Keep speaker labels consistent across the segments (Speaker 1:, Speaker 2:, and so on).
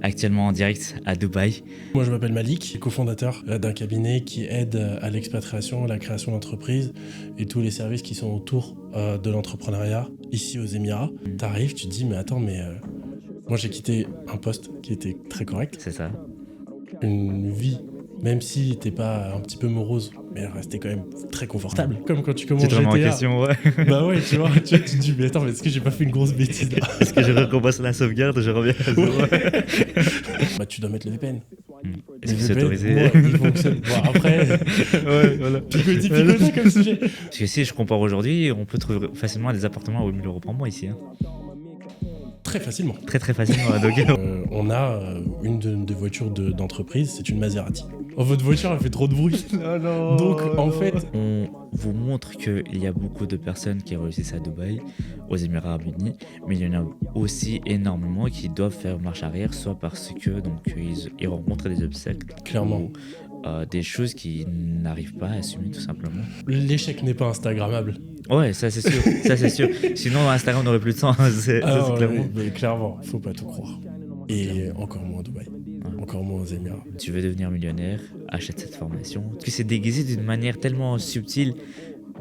Speaker 1: actuellement en direct à Dubaï.
Speaker 2: Moi, je m'appelle Malik, cofondateur d'un cabinet qui aide à l'expatriation, à la création d'entreprises et tous les services qui sont autour de l'entrepreneuriat ici aux Émirats. T'arrives, tu te dis, mais attends, moi j'ai quitté un poste qui était très correct,
Speaker 1: C'est ça.
Speaker 2: une vie, même si t'es pas un petit peu morose, mais elle restait quand même très confortable. Comme quand tu commences
Speaker 1: Tu te remets en
Speaker 2: GTA.
Speaker 1: question, ouais.
Speaker 2: Bah ouais, tu vois, tu te dis, mais attends, mais est-ce que j'ai pas fait une grosse bêtise là?
Speaker 1: Est-ce que je recommence la sauvegarde, je reviens à zéro.
Speaker 2: Bah tu dois mettre le VPN.
Speaker 1: Est-ce que
Speaker 2: Le
Speaker 1: c'est
Speaker 2: VPN,
Speaker 1: autorisé?
Speaker 2: moi, il fonctionne. Bon, après,
Speaker 1: Ouais, voilà.
Speaker 2: tu peux picoler comme sujet.
Speaker 1: Parce que si je compare aujourd'hui, on peut trouver facilement des appartements à 8 000 € par mois ici. Hein.
Speaker 2: Très facilement.
Speaker 1: Très très facilement. Donc,
Speaker 2: On a une des voitures d'entreprise, c'est une Maserati. Oh, votre voiture, elle fait trop de bruit. Donc, en fait,
Speaker 1: on vous montre qu'il y a beaucoup de personnes qui réussissent à Dubaï, aux Émirats Arabes Unis, mais il y en a aussi énormément qui doivent faire marche arrière, soit parce que ils rencontrent des obstacles,
Speaker 2: Clairement.
Speaker 1: ou des choses qu'ils n'arrivent pas à assumer tout simplement.
Speaker 2: l'échec n'est pas instagrammable.
Speaker 1: Ouais, ça c'est sûr, ça c'est sûr. Sinon Instagram n'aurait plus de sens, c'est clairement.
Speaker 2: Mais clairement, faut pas tout croire. Et encore moins à Dubaï. Encore moins aux Émirats.
Speaker 1: Tu veux devenir millionnaire, achète cette formation. Parce que c'est déguisé d'une manière tellement subtile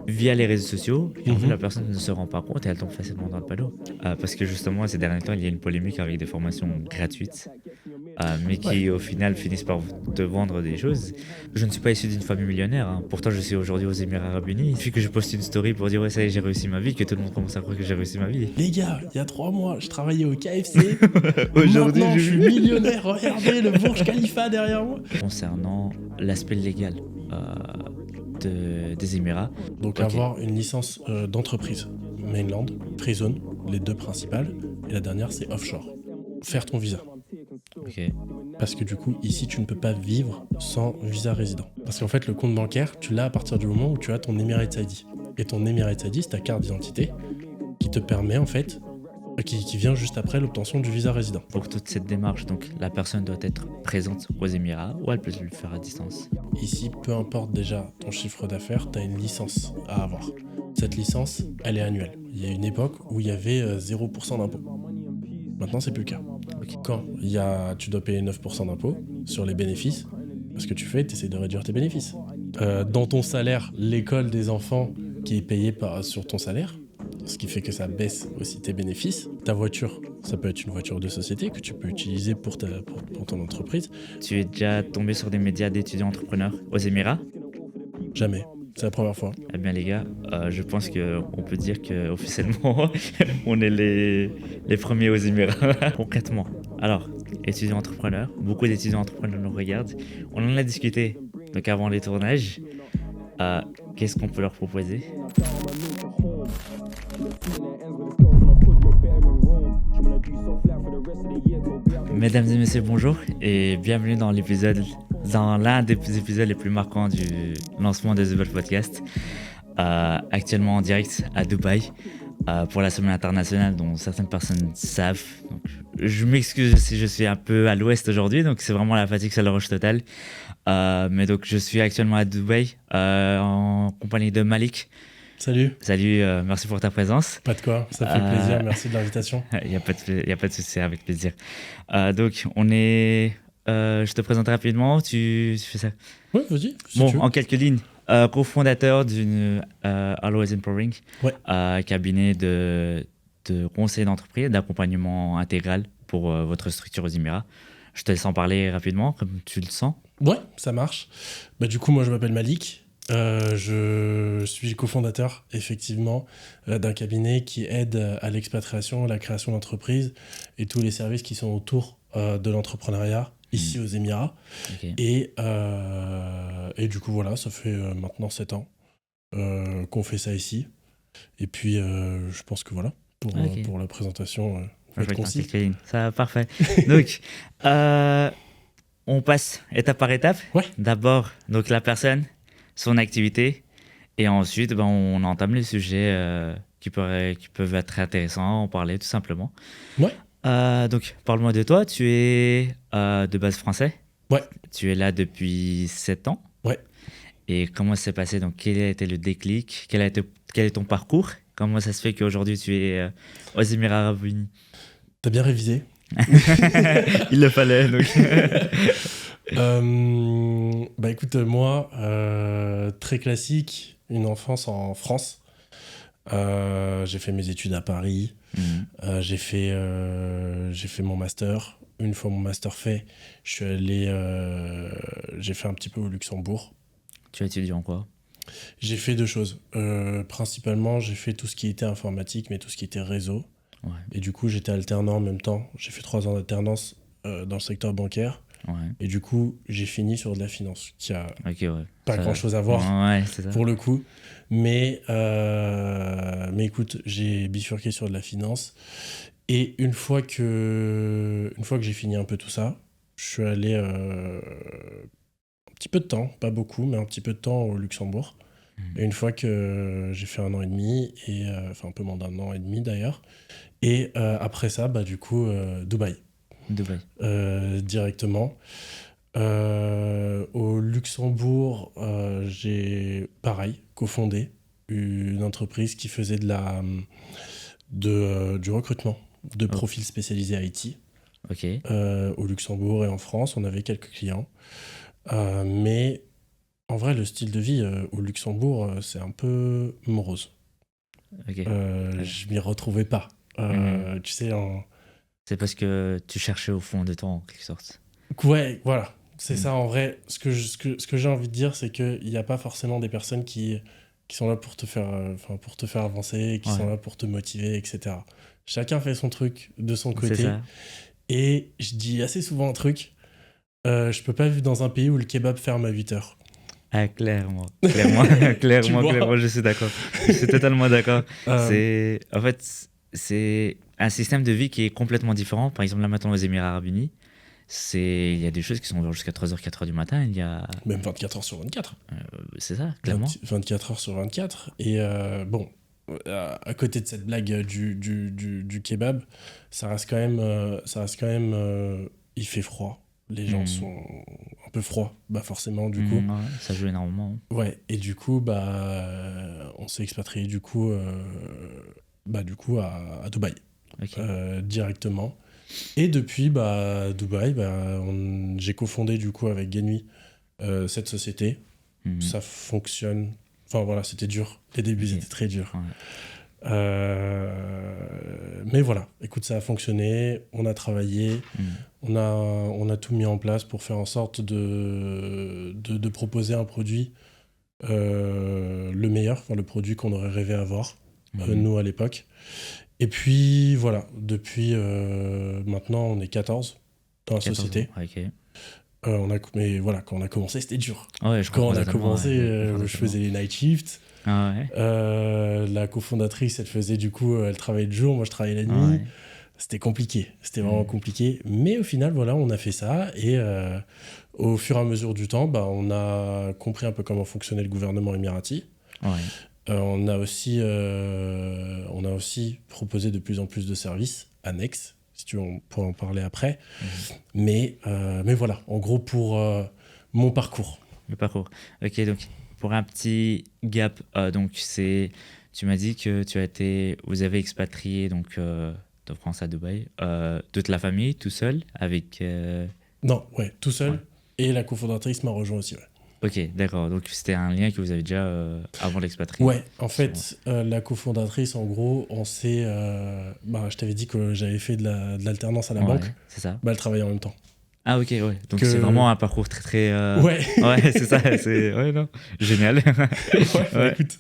Speaker 1: via les réseaux sociaux, et en fait la personne ne se rend pas compte et elle tombe facilement dans le panneau. Parce que justement, ces derniers temps, il y a une polémique avec des formations gratuites, mais qui au final finissent par te vendre des choses. Je ne suis pas issu d'une famille millionnaire, hein. Pourtant je suis aujourd'hui aux Émirats Arabes Unis. Il suffit que je poste une story pour dire ouais ça y est j'ai réussi ma vie, que tout le monde commence à croire que j'ai réussi ma vie.
Speaker 2: Les gars, il y a 3 mois, je travaillais au KFC.
Speaker 1: Aujourd'hui,
Speaker 2: Maintenant, je suis millionnaire. Regardez le Burj Khalifa derrière moi.
Speaker 1: Concernant l'aspect légal des Émirats,
Speaker 2: Donc
Speaker 1: Ok.
Speaker 2: avoir une licence d'entreprise, mainland, free zone, les deux principales, et la dernière c'est offshore. Faire ton visa.
Speaker 1: ok,
Speaker 2: Parce que du coup, ici, tu ne peux pas vivre sans visa résident. Parce qu'en fait, le compte bancaire, tu l'as à partir du moment où tu as ton Emirates ID. Et ton Emirates ID, c'est ta carte d'identité qui te permet, en fait, qui vient juste après l'obtention du visa résident.
Speaker 1: pour toute cette démarche, donc la personne doit être présente aux Émirats ou elle peut le faire à distance.
Speaker 2: Ici, peu importe déjà ton chiffre d'affaires, tu as une licence à avoir. Cette licence, elle est annuelle. Il y a une époque où il y avait 0% d'impôt. Maintenant, c'est plus le cas. Quand tu dois payer 9% d'impôt sur les bénéfices, ce que tu fais, tu essaies de réduire tes bénéfices. Dans ton salaire, l'école des enfants qui est payée sur ton salaire, ce qui fait que ça baisse aussi tes bénéfices. Ta voiture, ça peut être une voiture de société que tu peux utiliser pour ton entreprise.
Speaker 1: Tu es déjà tombé sur des médias d'étudiants entrepreneurs aux Émirats?
Speaker 2: Jamais. C'est la première fois.
Speaker 1: Eh bien les gars, je pense qu'on peut dire qu'officiellement, on est les premiers aux Émirats. Concrètement, alors, étudiants entrepreneurs, beaucoup d'étudiants entrepreneurs nous regardent. On en a discuté donc avant les tournages. Qu'est-ce qu'on peut leur proposer? Mesdames et messieurs, bonjour et bienvenue dans l'un des épisodes les plus marquants du lancement de The Ball Podcast. Actuellement en direct à Dubaï pour la semaine internationale dont certaines personnes savent. Donc, je m'excuse si je suis un peu à l'ouest aujourd'hui, donc c'est vraiment la fatigue, c'est le rush total. Mais donc je suis actuellement à Dubaï en compagnie de Malik.
Speaker 2: Salut.
Speaker 1: Salut, merci pour ta présence.
Speaker 2: Pas de quoi, ça fait plaisir, merci de l'invitation.
Speaker 1: Il n'y a pas de souci, c'est avec plaisir. Donc, je te présente rapidement, tu fais ça.
Speaker 2: Oui, vas-y. Si
Speaker 1: Bon,
Speaker 2: tu veux.
Speaker 1: en quelques lignes, cofondateur d'une Always Empowering,
Speaker 2: Ouais.
Speaker 1: cabinet de conseil d'entreprise, d'accompagnement intégral pour votre structure aux Émirats. Je te laisse en parler rapidement, comme tu le sens.
Speaker 2: Ouais, ça marche. Bah, du coup, moi, je m'appelle Malik. Je suis cofondateur, effectivement, d'un cabinet qui aide à l'expatriation, à la création d'entreprises et tous les services qui sont autour de l'entrepreneuriat ici aux Émirats.
Speaker 1: Ok.
Speaker 2: Et du coup, voilà, ça fait maintenant 7 ans qu'on fait ça ici. Et puis, je pense que voilà, pour la présentation, faut être concis.
Speaker 1: Ça, parfait. Donc, on passe étape par étape.
Speaker 2: Ouais.
Speaker 1: D'abord, donc la personne, son activité, et ensuite, on entame les sujets qui peuvent être intéressants, en parler tout simplement.
Speaker 2: Ouais.
Speaker 1: Donc, parle-moi de toi. Tu es de base français.
Speaker 2: Ouais.
Speaker 1: Tu es là depuis 7 ans.
Speaker 2: Ouais.
Speaker 1: Et comment ça s'est passé? Donc, quel a été le déclic? Quel est ton parcours? Comment ça se fait qu'aujourd'hui tu es aux Émirats Arabes Unis?
Speaker 2: T'as bien révisé.
Speaker 1: Il le fallait, donc.
Speaker 2: Bah écoute, moi, très classique, une enfance en France. J'ai fait mes études à Paris. J'ai fait mon master. Une fois mon master fait, j'ai fait un petit peu au Luxembourg.
Speaker 1: Tu as étudié en quoi?
Speaker 2: J'ai fait deux choses. Principalement, j'ai fait tout ce qui était informatique, mais tout ce qui était réseau.
Speaker 1: Ouais.
Speaker 2: Et du coup, j'étais alternant en même temps. J'ai fait 3 ans d'alternance dans le secteur bancaire.
Speaker 1: Ouais.
Speaker 2: Et du coup, j'ai fini sur de la finance, qui a
Speaker 1: Ok, ouais.
Speaker 2: pas grand-chose à voir
Speaker 1: Ouais, c'est ça.
Speaker 2: pour le coup. Mais écoute, j'ai bifurqué sur de la finance. Et une fois que j'ai fini un peu tout ça, je suis allé un petit peu de temps, pas beaucoup, mais un petit peu de temps au Luxembourg. Et une fois que j'ai fait 1 an et demi, enfin un peu moins d'1 an et demi d'ailleurs, et après ça, bah, du coup, Dubaï.
Speaker 1: Dubaï.
Speaker 2: Directement. Au Luxembourg, j'ai, pareil, cofondé une entreprise qui faisait du recrutement de profils spécialisés IT.
Speaker 1: Ok.
Speaker 2: Au Luxembourg et en France, on avait quelques clients. Mais en vrai, le style de vie au Luxembourg, c'est un peu morose.
Speaker 1: Ok.
Speaker 2: Je m'y retrouvais pas. Tu sais,
Speaker 1: C'est parce que tu cherchais au fond de toi, en quelque sorte.
Speaker 2: ouais, voilà. C'est ça, en vrai. Ce que j'ai envie de dire, c'est qu'il n'y a pas forcément des personnes qui sont là pour te faire avancer, qui sont là pour te motiver, etc. Chacun fait son truc de son côté.
Speaker 1: C'est ça.
Speaker 2: Et je dis assez souvent un truc. Je peux pas vivre dans un pays où le kebab ferme à 8h.
Speaker 1: Ah, clairement,
Speaker 2: Tu vois.
Speaker 1: je suis d'accord. Je suis totalement d'accord.
Speaker 2: Euh,
Speaker 1: En fait, c'est un système de vie qui est complètement différent. Par exemple, là maintenant aux Émirats Arabes Unis, il y a des choses qui sont ouvertes jusqu'à 3h, 4h du matin. Il y a...
Speaker 2: Même 24h sur 24.
Speaker 1: C'est ça, clairement.
Speaker 2: 24h sur 24. Et bon, à côté de cette blague du kebab, ça reste quand même, il fait froid. Les gens sont un peu froids, bah forcément, du coup.
Speaker 1: Ouais, ça joue énormément.
Speaker 2: Ouais, et du coup, bah, on s'est expatrié du coup à Dubaï, directement. Et depuis, bah, Dubaï, bah, j'ai cofondé du coup avec Genui cette société. Ça fonctionne. Enfin voilà, c'était dur. Les débuts étaient très durs.
Speaker 1: Ouais.
Speaker 2: Mais voilà, écoute, ça a fonctionné. On a travaillé. On a tout mis en place pour faire en sorte de proposer un produit le meilleur, enfin le produit qu'on aurait rêvé avoir, nous à l'époque. Et puis voilà, depuis maintenant on est 14 dans la société. Mais voilà, quand on a commencé, c'était dur.
Speaker 1: Ouais,
Speaker 2: quand on a commencé, je faisais les night shifts.
Speaker 1: Ah ouais.
Speaker 2: La cofondatrice, elle travaillait le jour, moi je travaillais la nuit.
Speaker 1: Ouais.
Speaker 2: C'était compliqué, c'était vraiment compliqué. Mais au final, voilà, on a fait ça. Et au fur et à mesure du temps, bah, on a compris un peu comment fonctionnait le gouvernement émirati.
Speaker 1: Ouais.
Speaker 2: On a aussi proposé de plus en plus de services annexes. Si tu veux, on pourra en parler après. Mais voilà, en gros, pour mon parcours.
Speaker 1: Le parcours. Ok, donc pour un petit gap, donc tu m'as dit que vous avez expatrié donc de France à Dubaï, toute la famille, tout seul, avec.
Speaker 2: Non, ouais, tout seul.
Speaker 1: Ouais.
Speaker 2: Et la cofondatrice m'a rejoint aussi, ouais.
Speaker 1: Ok, d'accord. Donc c'était un lien que vous avez déjà avant l'expatriation.
Speaker 2: Ouais, en fait, la cofondatrice, en gros, je t'avais dit que j'avais fait de l'alternance à la banque.
Speaker 1: C'est ça.
Speaker 2: Bah, elle travaillait en même temps.
Speaker 1: Ah ok, ouais. Donc c'est vraiment un parcours très très...
Speaker 2: Ouais.
Speaker 1: Ouais, c'est ça. Ouais, non. Génial.
Speaker 2: Écoute,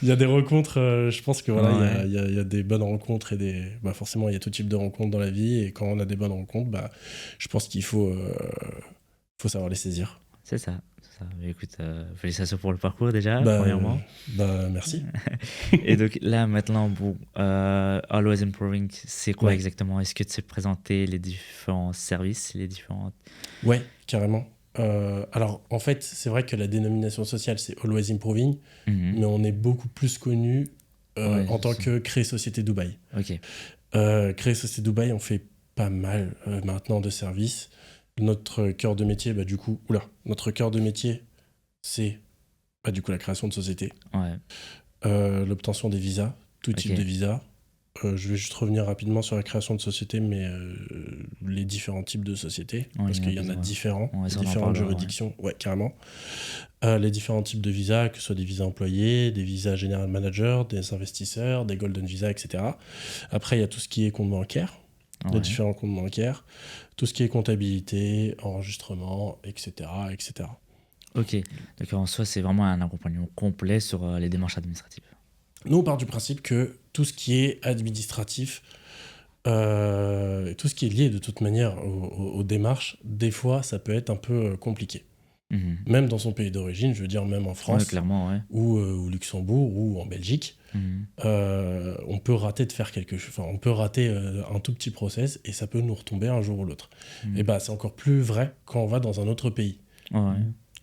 Speaker 2: il y a des rencontres, je pense que voilà, il y a des bonnes rencontres et forcément, il y a tout type de rencontres dans la vie. Et quand on a des bonnes rencontres, je pense qu'il faut savoir les saisir.
Speaker 1: C'est ça. Mais écoute, félicitations pour le parcours déjà, premièrement.
Speaker 2: Merci.
Speaker 1: Et donc là, maintenant, bon, Always Improving, c'est quoi exactement? Est-ce que tu sais présenter les différents services, les différentes...
Speaker 2: Ouais, carrément. Alors, en fait, c'est vrai que la dénomination sociale, c'est Always Improving, mais on est beaucoup plus connu en tant que Créer Société Dubaï.
Speaker 1: Ok.
Speaker 2: Créer Société Dubaï, on fait pas mal maintenant de services. Notre cœur de métier, notre cœur de métier, c'est du coup la création de société, l'obtention des visas, tout type de visas, Je vais juste revenir rapidement sur la création de sociétés, mais les différents types de sociétés,
Speaker 1: Ouais,
Speaker 2: parce
Speaker 1: il y en a
Speaker 2: qu'il y en a
Speaker 1: besoin.
Speaker 2: différents,
Speaker 1: Ouais, ça, on en
Speaker 2: différentes
Speaker 1: parlera,
Speaker 2: juridictions, ouais, carrément. Les différents types de visas, que ce soit des visas employés, des visas general manager, des investisseurs, des golden visas, etc. Après, il y a tout ce qui est compte bancaire, les
Speaker 1: Ouais.
Speaker 2: différents comptes bancaires, tout ce qui est comptabilité, enregistrement, etc., etc.
Speaker 1: Ok, donc en soi, c'est vraiment un accompagnement complet sur les démarches administratives.
Speaker 2: Nous, on part du principe que tout ce qui est administratif, et tout ce qui est lié de toute manière aux démarches, des fois, ça peut être un peu compliqué.
Speaker 1: Mhm.
Speaker 2: Même dans son pays d'origine, je veux dire, même en
Speaker 1: Ouais,
Speaker 2: France,
Speaker 1: clairement, ouais.
Speaker 2: ou au Luxembourg, ou en Belgique,
Speaker 1: Mhm.
Speaker 2: on peut rater de faire quelque chose. Enfin, on peut rater un tout petit process et ça peut nous retomber un jour ou l'autre.
Speaker 1: Mhm.
Speaker 2: Et bah, c'est encore plus vrai quand on va dans un autre pays,
Speaker 1: Ouais,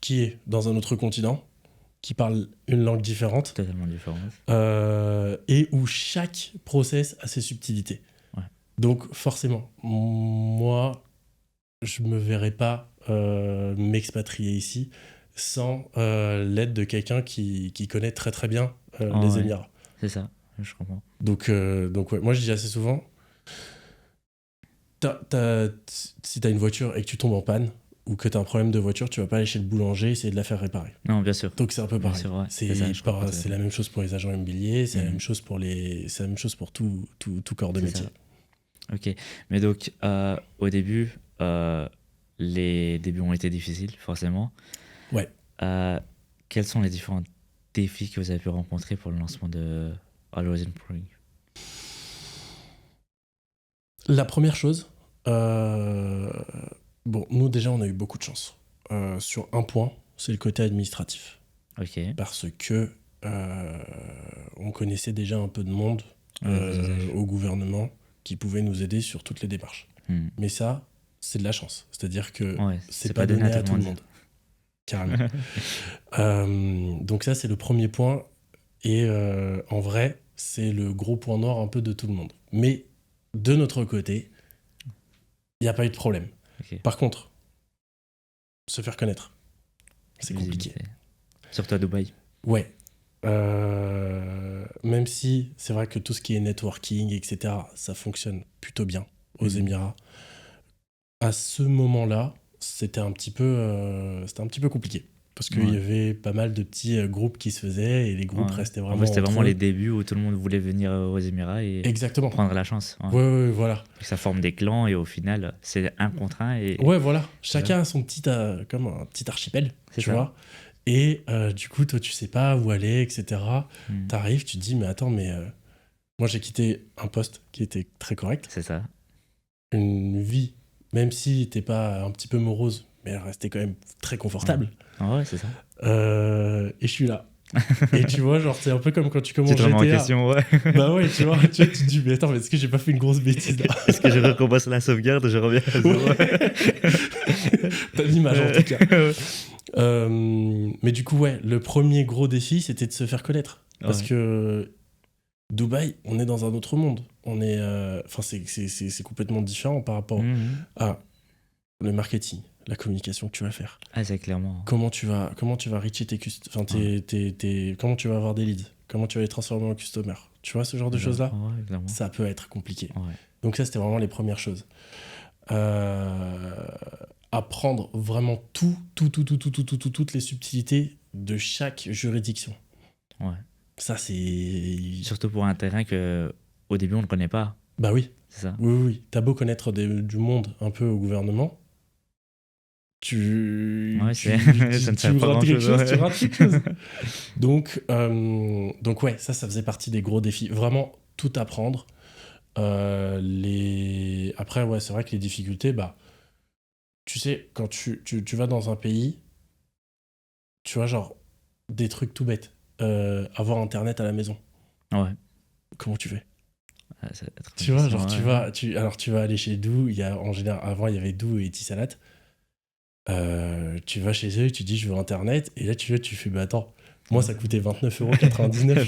Speaker 2: qui est dans un autre continent, qui parle une langue différente,
Speaker 1: totalement différent.
Speaker 2: et où chaque process a ses subtilités.
Speaker 1: Ouais.
Speaker 2: Donc forcément, moi, je me verrais pas m'expatrier ici sans l'aide de quelqu'un qui connaît très très bien les
Speaker 1: Ouais,
Speaker 2: Émirats.
Speaker 1: c'est ça, je comprends.
Speaker 2: Donc ouais, moi je dis assez souvent, si t'as une voiture et que tu tombes en panne, ou que t'as un problème de voiture, tu vas pas aller chez le boulanger et essayer de la faire réparer.
Speaker 1: Non, bien sûr.
Speaker 2: Donc c'est un peu
Speaker 1: Bien
Speaker 2: pareil.
Speaker 1: sûr, ouais. C'est ça, je comprends
Speaker 2: C'est la même chose pour les agents immobiliers, c'est la
Speaker 1: Mhm.
Speaker 2: même chose pour c'est la même chose pour tout corps de
Speaker 1: C'est
Speaker 2: métier.
Speaker 1: ça. Ok, mais donc au début, les débuts ont été difficiles, forcément.
Speaker 2: Ouais.
Speaker 1: Quels sont les différents défis que vous avez pu rencontrer pour le lancement de Horizon Brewing?
Speaker 2: La première chose, bon, nous déjà on a eu beaucoup de chance. Sur un point, c'est le côté administratif.
Speaker 1: Ok.
Speaker 2: Parce que on connaissait déjà un peu de monde
Speaker 1: Ouais, vos usages.
Speaker 2: au gouvernement qui pouvait nous aider sur toutes les démarches.
Speaker 1: Hmm.
Speaker 2: Mais ça, c'est de la chance. C'est-à-dire que
Speaker 1: Ouais,
Speaker 2: c'est pas donné à tout le monde. Carrément. Donc ça, c'est le premier point. Et en vrai, c'est le gros point noir un peu de tout le monde. Mais de notre côté, il n'y a pas eu de problème.
Speaker 1: Ok.
Speaker 2: Par contre, se faire connaître, c'est compliqué.
Speaker 1: Visibilité. Surtout à Dubaï.
Speaker 2: Ouais. Même si c'est vrai que tout ce qui est networking, etc., ça fonctionne plutôt bien aux
Speaker 1: Mhm.
Speaker 2: Émirats. À ce moment-là, c'était un petit peu compliqué. Parce qu'il
Speaker 1: Ouais.
Speaker 2: y avait pas mal de petits groupes qui se faisaient et les groupes
Speaker 1: Ouais.
Speaker 2: restaient
Speaker 1: En
Speaker 2: vraiment
Speaker 1: fait, c'était
Speaker 2: entre
Speaker 1: vraiment
Speaker 2: eux.
Speaker 1: les débuts où tout le monde voulait venir aux Émirats et
Speaker 2: Exactement.
Speaker 1: prendre la chance. Ouais.
Speaker 2: Ouais, voilà.
Speaker 1: Ça forme des clans et au final, c'est un contre un. Et...
Speaker 2: Ouais, voilà. Chacun a son petit, comme un petit archipel,
Speaker 1: C'est
Speaker 2: tu
Speaker 1: ça.
Speaker 2: vois. Et du coup, toi, tu sais pas où aller, etc.
Speaker 1: Hmm.
Speaker 2: T'arrives, tu te dis, mais attends, mais moi, j'ai quitté un poste qui était très correct.
Speaker 1: C'est ça.
Speaker 2: Une vie, même si t'es pas un petit peu morose, mais elle restait quand même très confortable.
Speaker 1: Ouais, c'est ça.
Speaker 2: Et je suis là. Et tu vois, genre, c'est un peu comme quand tu
Speaker 1: Tu
Speaker 2: commences
Speaker 1: te remets en
Speaker 2: GTA.
Speaker 1: question, ouais.
Speaker 2: Bah ouais, tu vois, tu te dis, mais attends, mais est-ce que j'ai pas fait une grosse bêtise là?
Speaker 1: Est-ce que je recommence la sauvegarde, je reviens à zéro.
Speaker 2: T'as l'image en tout cas.
Speaker 1: Ouais.
Speaker 2: Mais du coup, ouais, le premier gros défi, c'était de se faire connaître. Parce
Speaker 1: Ouais.
Speaker 2: que Dubaï, on est dans un autre monde. On est, enfin, c'est complètement différent par rapport
Speaker 1: Mhm.
Speaker 2: à le marketing, la communication que tu vas faire.
Speaker 1: Ah, c'est clairement.
Speaker 2: Comment tu vas reacher tes enfin, comment tu vas avoir des leads, comment tu vas les transformer en customer. Tu vois ce genre de choses-là,
Speaker 1: Ouais, clairement.
Speaker 2: ça peut être compliqué.
Speaker 1: Ouais.
Speaker 2: Donc ça, c'était vraiment les premières choses. Apprendre vraiment toutes les subtilités de chaque juridiction.
Speaker 1: Ouais.
Speaker 2: Ça, c'est...
Speaker 1: Surtout pour un terrain que au début on ne connaît pas.
Speaker 2: Bah oui,
Speaker 1: C'est ça.
Speaker 2: oui. T'as beau connaître du monde un peu au gouvernement,
Speaker 1: Ouais,
Speaker 2: tu
Speaker 1: ça ne sert pas
Speaker 2: rates quelque
Speaker 1: grand-chose,
Speaker 2: chose,
Speaker 1: ouais.
Speaker 2: tu rates quelque chose. Donc ouais, ça faisait partie des gros défis. Vraiment, tout apprendre. Après, ouais, c'est vrai que les difficultés, bah, tu sais, quand tu vas dans un pays, tu vois, genre, des trucs tout bêtes. Avoir Internet à la maison.
Speaker 1: Ouais.
Speaker 2: Comment tu fais?
Speaker 1: Ah, ça va être
Speaker 2: Tu vois, genre,
Speaker 1: difficile, ouais.
Speaker 2: tu vas aller chez Dou, en général, avant, il y avait Dou et Etisalat. Tu vas chez eux, tu dis, je veux Internet, et là, tu fais, bah attends, moi, ça coûtait 29,99€ chez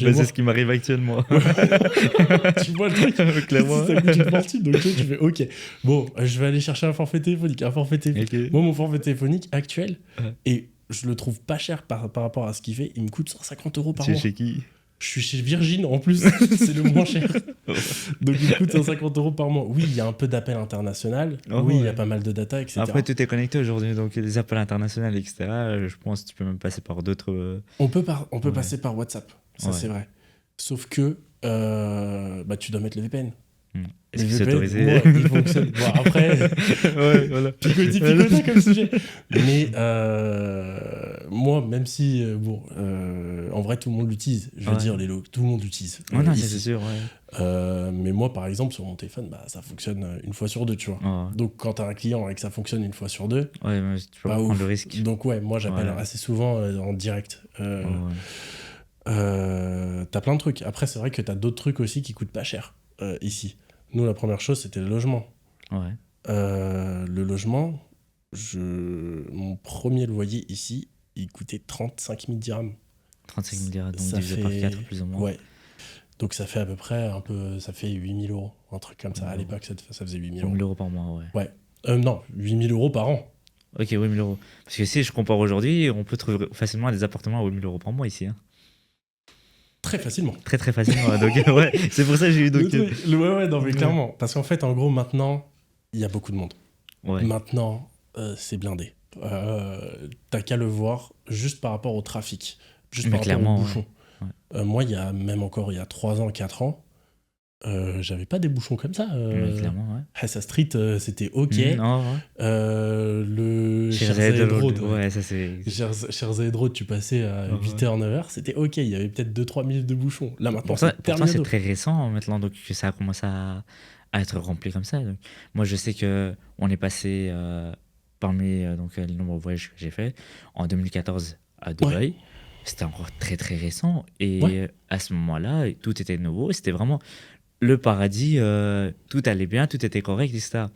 Speaker 1: Bah,
Speaker 2: moi.
Speaker 1: c'est ce qui m'arrive actuellement.
Speaker 2: Tu vois le truc?
Speaker 1: Clairement.
Speaker 2: Ça coûte une fortune, donc tu fais, ok, bon, je vais aller chercher un forfait téléphonique.
Speaker 1: Ok.
Speaker 2: Moi, mon forfait téléphonique actuel,
Speaker 1: Ouais.
Speaker 2: et je le trouve pas cher par rapport à ce qu'il fait, il me coûte 150€ par
Speaker 1: Tu es
Speaker 2: mois.
Speaker 1: chez qui?
Speaker 2: Je suis chez Virgin en plus, c'est le moins cher. Donc il coûte 150 € par mois. Oui, il y a un peu d'appel international. Oui, il y a pas mal de data, etc.
Speaker 1: Après, tout est connecté aujourd'hui, donc les appels internationaux, etc. Je pense que tu peux même passer par d'autres.
Speaker 2: On peut passer par WhatsApp, ça c'est vrai. Sauf que tu dois mettre le VPN.
Speaker 1: Est-ce que
Speaker 2: Le
Speaker 1: c'est
Speaker 2: VPN,
Speaker 1: autorisé?
Speaker 2: moi, il fonctionne. Bon, après,
Speaker 1: voilà.
Speaker 2: picota comme sujet. Mais moi, même si, en vrai, tout le monde l'utilise. Je veux dire, tout le monde l'utilise.
Speaker 1: Non,
Speaker 2: ici.
Speaker 1: c'est sûr,
Speaker 2: mais moi, par exemple, sur mon téléphone, ça fonctionne une fois sur deux, tu vois. Donc, quand t'as un client et que ça fonctionne une fois sur deux,
Speaker 1: tu peux pas prendre le risque.
Speaker 2: Donc, moi, j'appelle assez souvent en direct. T'as plein de trucs. Après, c'est vrai que t'as d'autres trucs aussi qui coûtent pas cher ici. Nous, la première chose, c'était le logement. Le logement, mon premier loyer ici, il coûtait 35 000 dirhams.
Speaker 1: 35 000 dirhams, donc divisé par 4 plus ou moins.
Speaker 2: Ouais. Donc ça fait à peu près ça fait 8 000 €, un truc comme ça. À l'époque, ça faisait 8 000 €.
Speaker 1: 8 000 € par mois,
Speaker 2: ouais. Non, 8 000 € par an.
Speaker 1: Ok, 8 000 €. Parce que si je compare aujourd'hui, on peut trouver facilement des appartements à 8 000 € par mois ici.
Speaker 2: Très facilement.
Speaker 1: Très facilement. Donc, c'est pour ça que j'ai eu.
Speaker 2: Non, mais clairement. Parce qu'en fait, en gros, maintenant, il y a beaucoup de monde. Maintenant, c'est blindé. T'as qu'à le voir juste par rapport au trafic, juste par rapport aux bouchons. Moi, il y a 3 ans, 4 ans, j'avais pas des bouchons comme ça. Hessa Street, c'était ok. Le Sherzade Road, Sherzade Road, tu passais à 8h, 9h, c'était ok. Il y avait peut-être 2-3 minutes de bouchons. Là, maintenant,
Speaker 1: c'est très récent maintenant donc, que ça a commencé à être rempli comme ça. Donc, moi, je sais qu'on est passé parmi le nombre de voyages que j'ai fait en 2014 à Dubaï. C'était encore très récent. Et à ce moment-là, tout était nouveau. C'était vraiment le paradis. Tout allait bien, tout était correct, etc.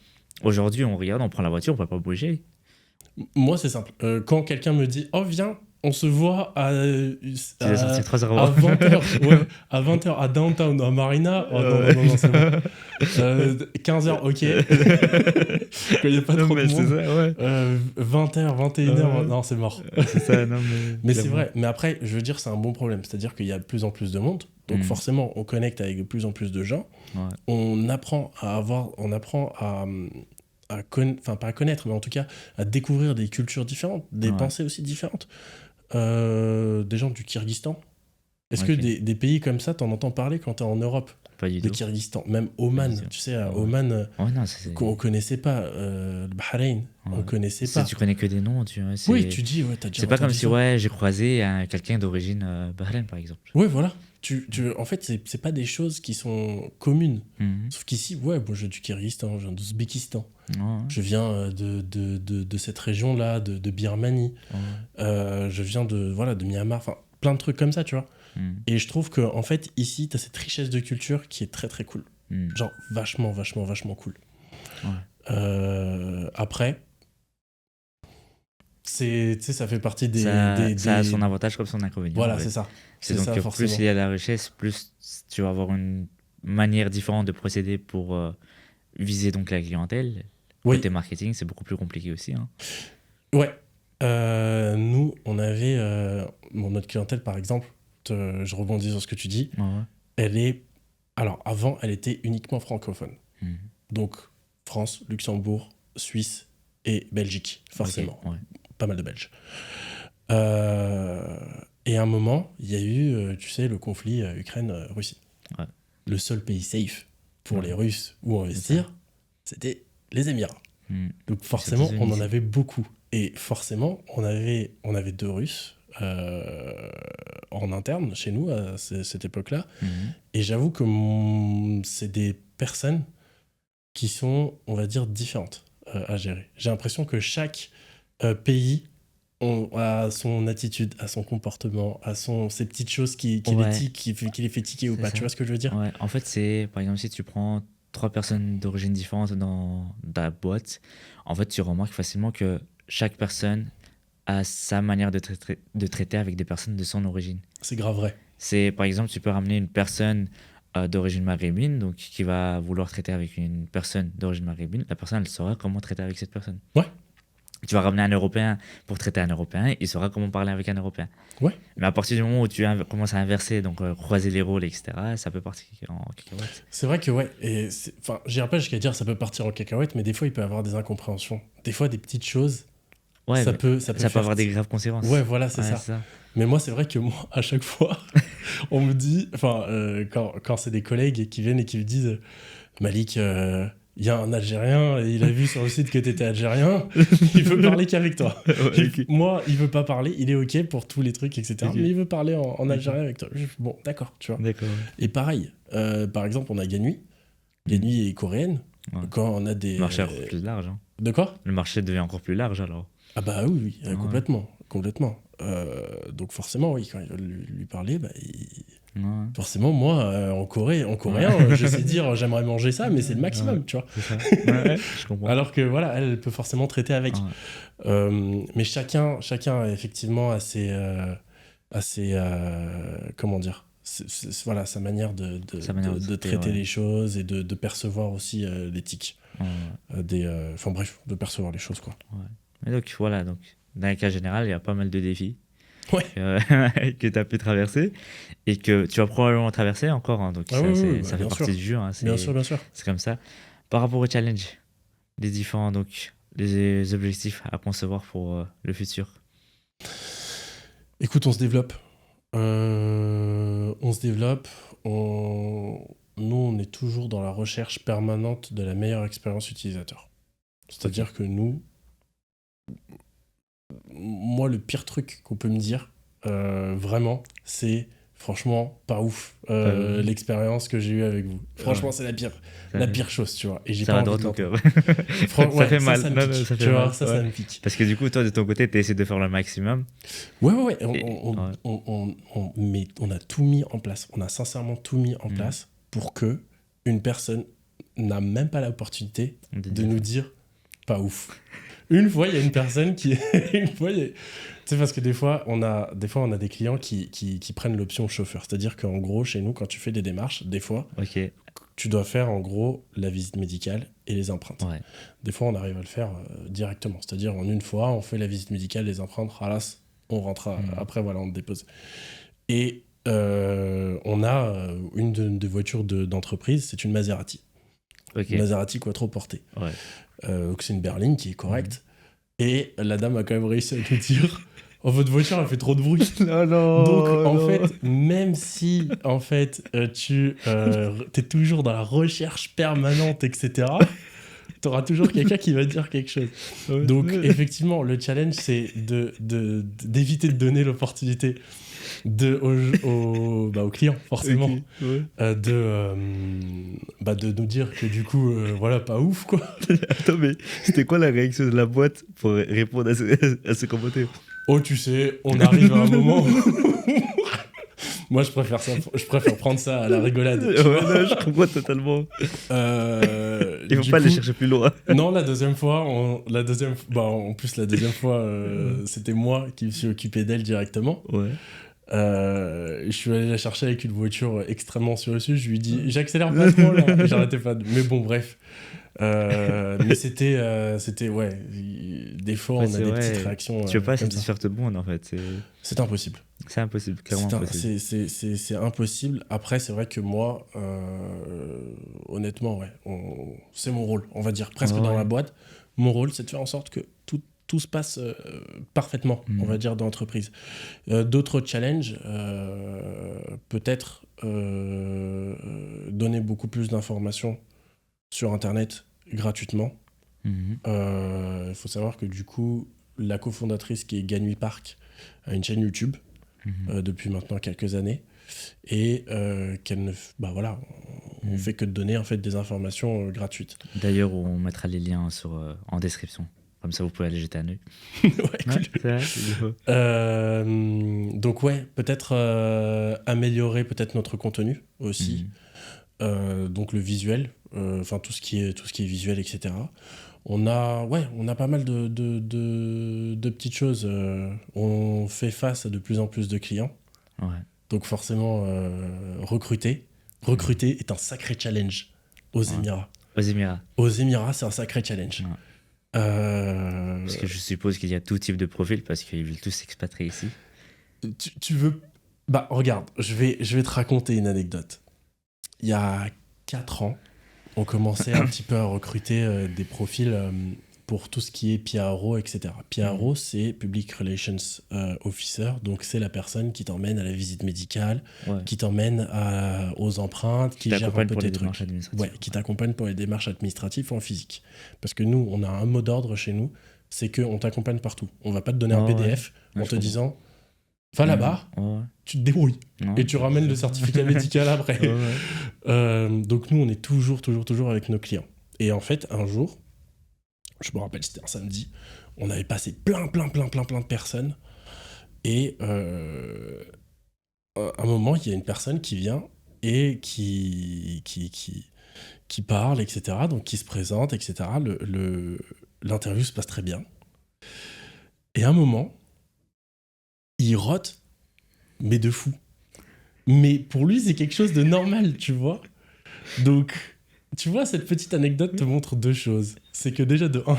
Speaker 1: Aujourd'hui, on regarde, on prend la voiture, on ne peut pas bouger.
Speaker 2: Moi, c'est simple. Quand quelqu'un me dit « Oh, viens, on se voit à
Speaker 1: 20h,
Speaker 2: à 20h à Downtown, à Marina. » Oh non, c'est bon. 15h, ok. Quand il n'y a pas trop de monde. 20h, 21h, non, c'est mort.
Speaker 1: C'est ça, non,
Speaker 2: mais c'est vrai. Mais après, je veux dire, c'est un bon problème. C'est-à-dire qu'il y a de plus en plus de monde. Donc forcément, on connecte avec de plus en plus de gens. On apprend à pas à connaître, mais en tout cas à découvrir des cultures différentes, des pensées aussi différentes. Des gens du Kyrgyzstan. Est-ce que des pays comme ça, t'en entends parler quand t'es en Europe?
Speaker 1: Pas du tout.
Speaker 2: Le Kyrgyzstan, même Oman, tu sais, à Oman, qu'on connaissait pas, le Bahreïn, on connaissait pas.
Speaker 1: Tu connais que des noms, tu vois.
Speaker 2: Oui, tu dis, t'as déjà.
Speaker 1: C'est pas comme si, j'ai croisé quelqu'un d'origine Bahreïn, par exemple.
Speaker 2: Oui, voilà. En fait, c'est pas des choses qui sont communes. Sauf qu'ici, moi je viens du Kyrgyzstan, je viens d'Ouzbékistan. Je viens de cette région-là, de Birmanie. Je viens de Myanmar, enfin, plein de trucs comme ça, tu vois. Et je trouve qu'en fait, ici, t'as cette richesse de culture qui est très cool. Genre, vachement cool. Après, ça fait partie
Speaker 1: ça a son avantage comme son inconvénient.
Speaker 2: Voilà, c'est ça.
Speaker 1: C'est donc ça, plus il y a de la richesse, plus tu vas avoir une manière différente de procéder pour viser donc la clientèle. Côté marketing, c'est beaucoup plus compliqué aussi.
Speaker 2: Ouais. Nous, on avait notre clientèle, par exemple, je rebondis sur ce que tu dis, elle est... Alors, avant, elle était uniquement francophone. Donc, France, Luxembourg, Suisse et Belgique, forcément. Pas mal de Belges. Et à un moment, il y a eu, tu sais, le conflit Ukraine-Russie. Le seul pays safe pour les Russes où investir, c'était les Émirats. Donc forcément, on en avait beaucoup. Et forcément, on avait 2 Russes en interne chez nous à cette époque-là. Et j'avoue que c'est des personnes qui sont, on va dire, différentes à gérer. J'ai l'impression que chaque pays a son attitude, a son comportement, a ces petites choses qui les fait tiquer ou pas. Tu vois ce que je veux dire?
Speaker 1: En fait, c'est, par exemple, si tu prends 3 personnes d'origine différente dans la boîte, en fait, tu remarques facilement que chaque personne a sa manière de traiter avec des personnes de son origine.
Speaker 2: C'est grave vrai.
Speaker 1: C'est, par exemple, tu peux ramener une personne d'origine maghrébine, donc qui va vouloir traiter avec une personne d'origine maghrébine. La personne, elle saura comment traiter avec cette personne. Tu vas ramener un Européen pour traiter un Européen, il saura comment parler avec un Européen.
Speaker 2: Ouais.
Speaker 1: Mais à partir du moment où tu commences à inverser, donc croiser les rôles, etc., ça peut partir en cacahuète.
Speaker 2: C'est vrai que ouais, et j'irai pas jusqu'à dire ça peut partir en cacahuète, mais des fois il peut y avoir des incompréhensions. Des fois des petites choses,
Speaker 1: Ouais,
Speaker 2: ça
Speaker 1: mais
Speaker 2: peut
Speaker 1: ça peut
Speaker 2: faire
Speaker 1: avoir des graves conséquences.
Speaker 2: Ouais, voilà, c'est
Speaker 1: Ouais,
Speaker 2: ça. Mais moi, c'est vrai que moi, à chaque fois, on me dit, quand c'est des collègues qui viennent et qui me disent, Malik, il y a un Algérien, et il a vu sur le site que t'étais Algérien, il veut parler qu'avec toi.
Speaker 1: Ouais, ok.
Speaker 2: Moi, il veut pas parler, il est ok pour tous les trucs, etc.
Speaker 1: Ok.
Speaker 2: Mais il veut parler en algérien avec toi. Bon, d'accord, tu vois.
Speaker 1: D'accord.
Speaker 2: Et pareil, par exemple, on a Ganui. Ganui est coréenne.
Speaker 1: Ouais.
Speaker 2: Quand on a des...
Speaker 1: Le marché est encore plus large. Hein.
Speaker 2: De quoi?
Speaker 1: Le marché devient encore plus large alors.
Speaker 2: Ah bah oui,
Speaker 1: Ouais.
Speaker 2: complètement. Donc forcément, oui, quand ils veulent lui parler, bah,
Speaker 1: Ouais.
Speaker 2: forcément, moi, en coréen, je sais dire j'aimerais manger ça, mais c'est le maximum,
Speaker 1: Ouais.
Speaker 2: tu vois.
Speaker 1: C'est ça. Ouais, je comprends.
Speaker 2: Alors que voilà, elle peut forcément traiter avec.
Speaker 1: Ouais.
Speaker 2: Mais chacun effectivement a ses comment dire, voilà, sa manière de traiter
Speaker 1: ouais.
Speaker 2: les choses et de percevoir aussi l'éthique.
Speaker 1: Ouais.
Speaker 2: Enfin bref, de percevoir les choses, quoi.
Speaker 1: Et donc voilà, donc, dans le cas général, il y a pas mal de défis
Speaker 2: Ouais.
Speaker 1: que tu as pu traverser et que tu vas probablement traverser encore. Hein, donc
Speaker 2: Ah oui, oui,
Speaker 1: ça fait
Speaker 2: bien
Speaker 1: partie
Speaker 2: sûr.
Speaker 1: du jeu. Hein,
Speaker 2: Bien sûr.
Speaker 1: c'est comme ça. Par rapport au challenge, les différents donc, les objectifs à concevoir pour le futur.
Speaker 2: Écoute, on se développe. Nous, on est toujours dans la recherche permanente de la meilleure expérience utilisateur. C'est-à-dire que nous, moi, le pire truc qu'on peut me dire, vraiment, c'est franchement pas ouf l'expérience que j'ai eue avec vous. Franchement, c'est la pire chose, tu vois. Et j'ai
Speaker 1: ça
Speaker 2: pas
Speaker 1: va
Speaker 2: envie
Speaker 1: droit
Speaker 2: de
Speaker 1: au
Speaker 2: l'entendre.
Speaker 1: cœur. Ça fait mal.
Speaker 2: Ça me
Speaker 1: Non,
Speaker 2: pique,
Speaker 1: non, ça fait
Speaker 2: tu vois,
Speaker 1: mal.
Speaker 2: ça
Speaker 1: Ouais.
Speaker 2: me pique.
Speaker 1: Parce que du coup, toi, de ton côté, tu essaies de faire le maximum.
Speaker 2: Ouais.
Speaker 1: Et-
Speaker 2: On a tout mis en place. On a sincèrement tout mis en place pour que une personne n'a même pas l'opportunité de nous dire pas ouf. Une fois, il y a une personne qui... Tu sais, parce que des fois, on a des clients qui prennent l'option chauffeur. C'est-à-dire qu'en gros, chez nous, quand tu fais des démarches, des fois,
Speaker 1: Ok.
Speaker 2: tu dois faire en gros la visite médicale et les empreintes.
Speaker 1: Ouais.
Speaker 2: Des fois, on arrive à le faire directement. C'est-à-dire en une fois, on fait la visite médicale, les empreintes, halas, on rentre. Après, voilà, on dépose. Et on a une des voitures d'entreprise, c'est une Maserati.
Speaker 1: Ok.
Speaker 2: Une Maserati quattro portée.
Speaker 1: Ouais.
Speaker 2: Donc c'est une berline qui est correcte. Et la dame a quand même réussi à nous dire oh, votre voiture, elle fait trop de bruit.
Speaker 1: Non.
Speaker 2: Donc, en fait, même si, en fait, tu es toujours dans la recherche permanente, etc., tu auras toujours quelqu'un qui va te dire quelque chose. Donc, effectivement, le challenge, c'est d'éviter de donner l'opportunité aux clients, forcément,
Speaker 1: Okay. Ouais.
Speaker 2: de nous dire que, du coup, voilà, pas ouf, quoi.
Speaker 1: Attends, mais c'était quoi la réaction de la boîte pour répondre à ce commentaire?
Speaker 2: Oh, tu sais, on arrive à un moment où... Moi, je préfère prendre ça à la rigolade.
Speaker 1: Ouais, non, je comprends totalement. Il faut pas aller chercher plus loin.
Speaker 2: Non, la deuxième fois, en plus, la deuxième fois, c'était moi qui me suis occupé d'elle directement.
Speaker 1: Ouais.
Speaker 2: Je suis allé la chercher avec une voiture extrêmement sur le dessus. Je lui ai dit, j'accélère pas trop là. Et j'arrêtais pas. Mais bon, bref. Mais c'était ouais. Des fois, on a des petites réactions.
Speaker 1: Tu veux pas
Speaker 2: comme
Speaker 1: satisfaire tout le monde en fait.
Speaker 2: C'est impossible.
Speaker 1: C'est impossible, clairement impossible.
Speaker 2: C'est impossible. Après, c'est vrai que moi, honnêtement, ouais, c'est mon rôle, on va dire, presque dans la boîte. Mon rôle, c'est de faire en sorte que tout se passe parfaitement, on va dire, dans l'entreprise. D'autres challenges, peut-être donner beaucoup plus d'informations sur Internet gratuitement. Il faut savoir que du coup, la cofondatrice qui est Ganui Park a une chaîne YouTube depuis maintenant quelques années et qu'elle ne on fait que de donner en fait des informations gratuites.
Speaker 1: D'ailleurs, on mettra les liens en description. Comme ça, vous pouvez aller jeter un œil.
Speaker 2: Ouais, cool. Donc ouais, peut-être améliorer peut-être notre contenu aussi. Donc le visuel, enfin tout ce qui est visuel, etc. On a pas mal de petites choses. On fait face à de plus en plus de clients.
Speaker 1: Ouais.
Speaker 2: Donc forcément, recruter est un sacré challenge aux Émirats.
Speaker 1: Aux Émirats.
Speaker 2: Aux Émirats, c'est un sacré challenge.
Speaker 1: Parce que je suppose qu'il y a tout type de profil parce qu'ils veulent tous s'expatrier ici.
Speaker 2: Tu veux... Bah, regarde, je vais te raconter une anecdote. Il y a 4 ans, on commençait un petit peu à recruter des profils pour tout ce qui est PRO, etc. PRO, c'est Public Relations Officer, donc c'est la personne qui t'emmène à la visite médicale, qui t'emmène aux empreintes, qui gère un peu tes trucs. Ouais, qui t'accompagne pour les démarches administratives en physique. Parce que nous, on a un mot d'ordre chez nous, c'est qu'on t'accompagne partout. On va pas te donner un PDF en te disant... Va là-bas, tu te débrouilles. Et tu ramènes le certificat médical après. Donc nous, on est toujours avec nos clients. Et en fait, un jour, je me rappelle, c'était un samedi, on avait passé plein de personnes. Et à un moment, il y a une personne qui vient et qui parle, etc. Donc qui se présente, etc. L'interview se passe très bien. Et à un moment, il rote, mais de fou. Mais pour lui, c'est quelque chose de normal, tu vois. Donc, tu vois, cette petite anecdote te montre 2 choses. C'est que déjà, de 1,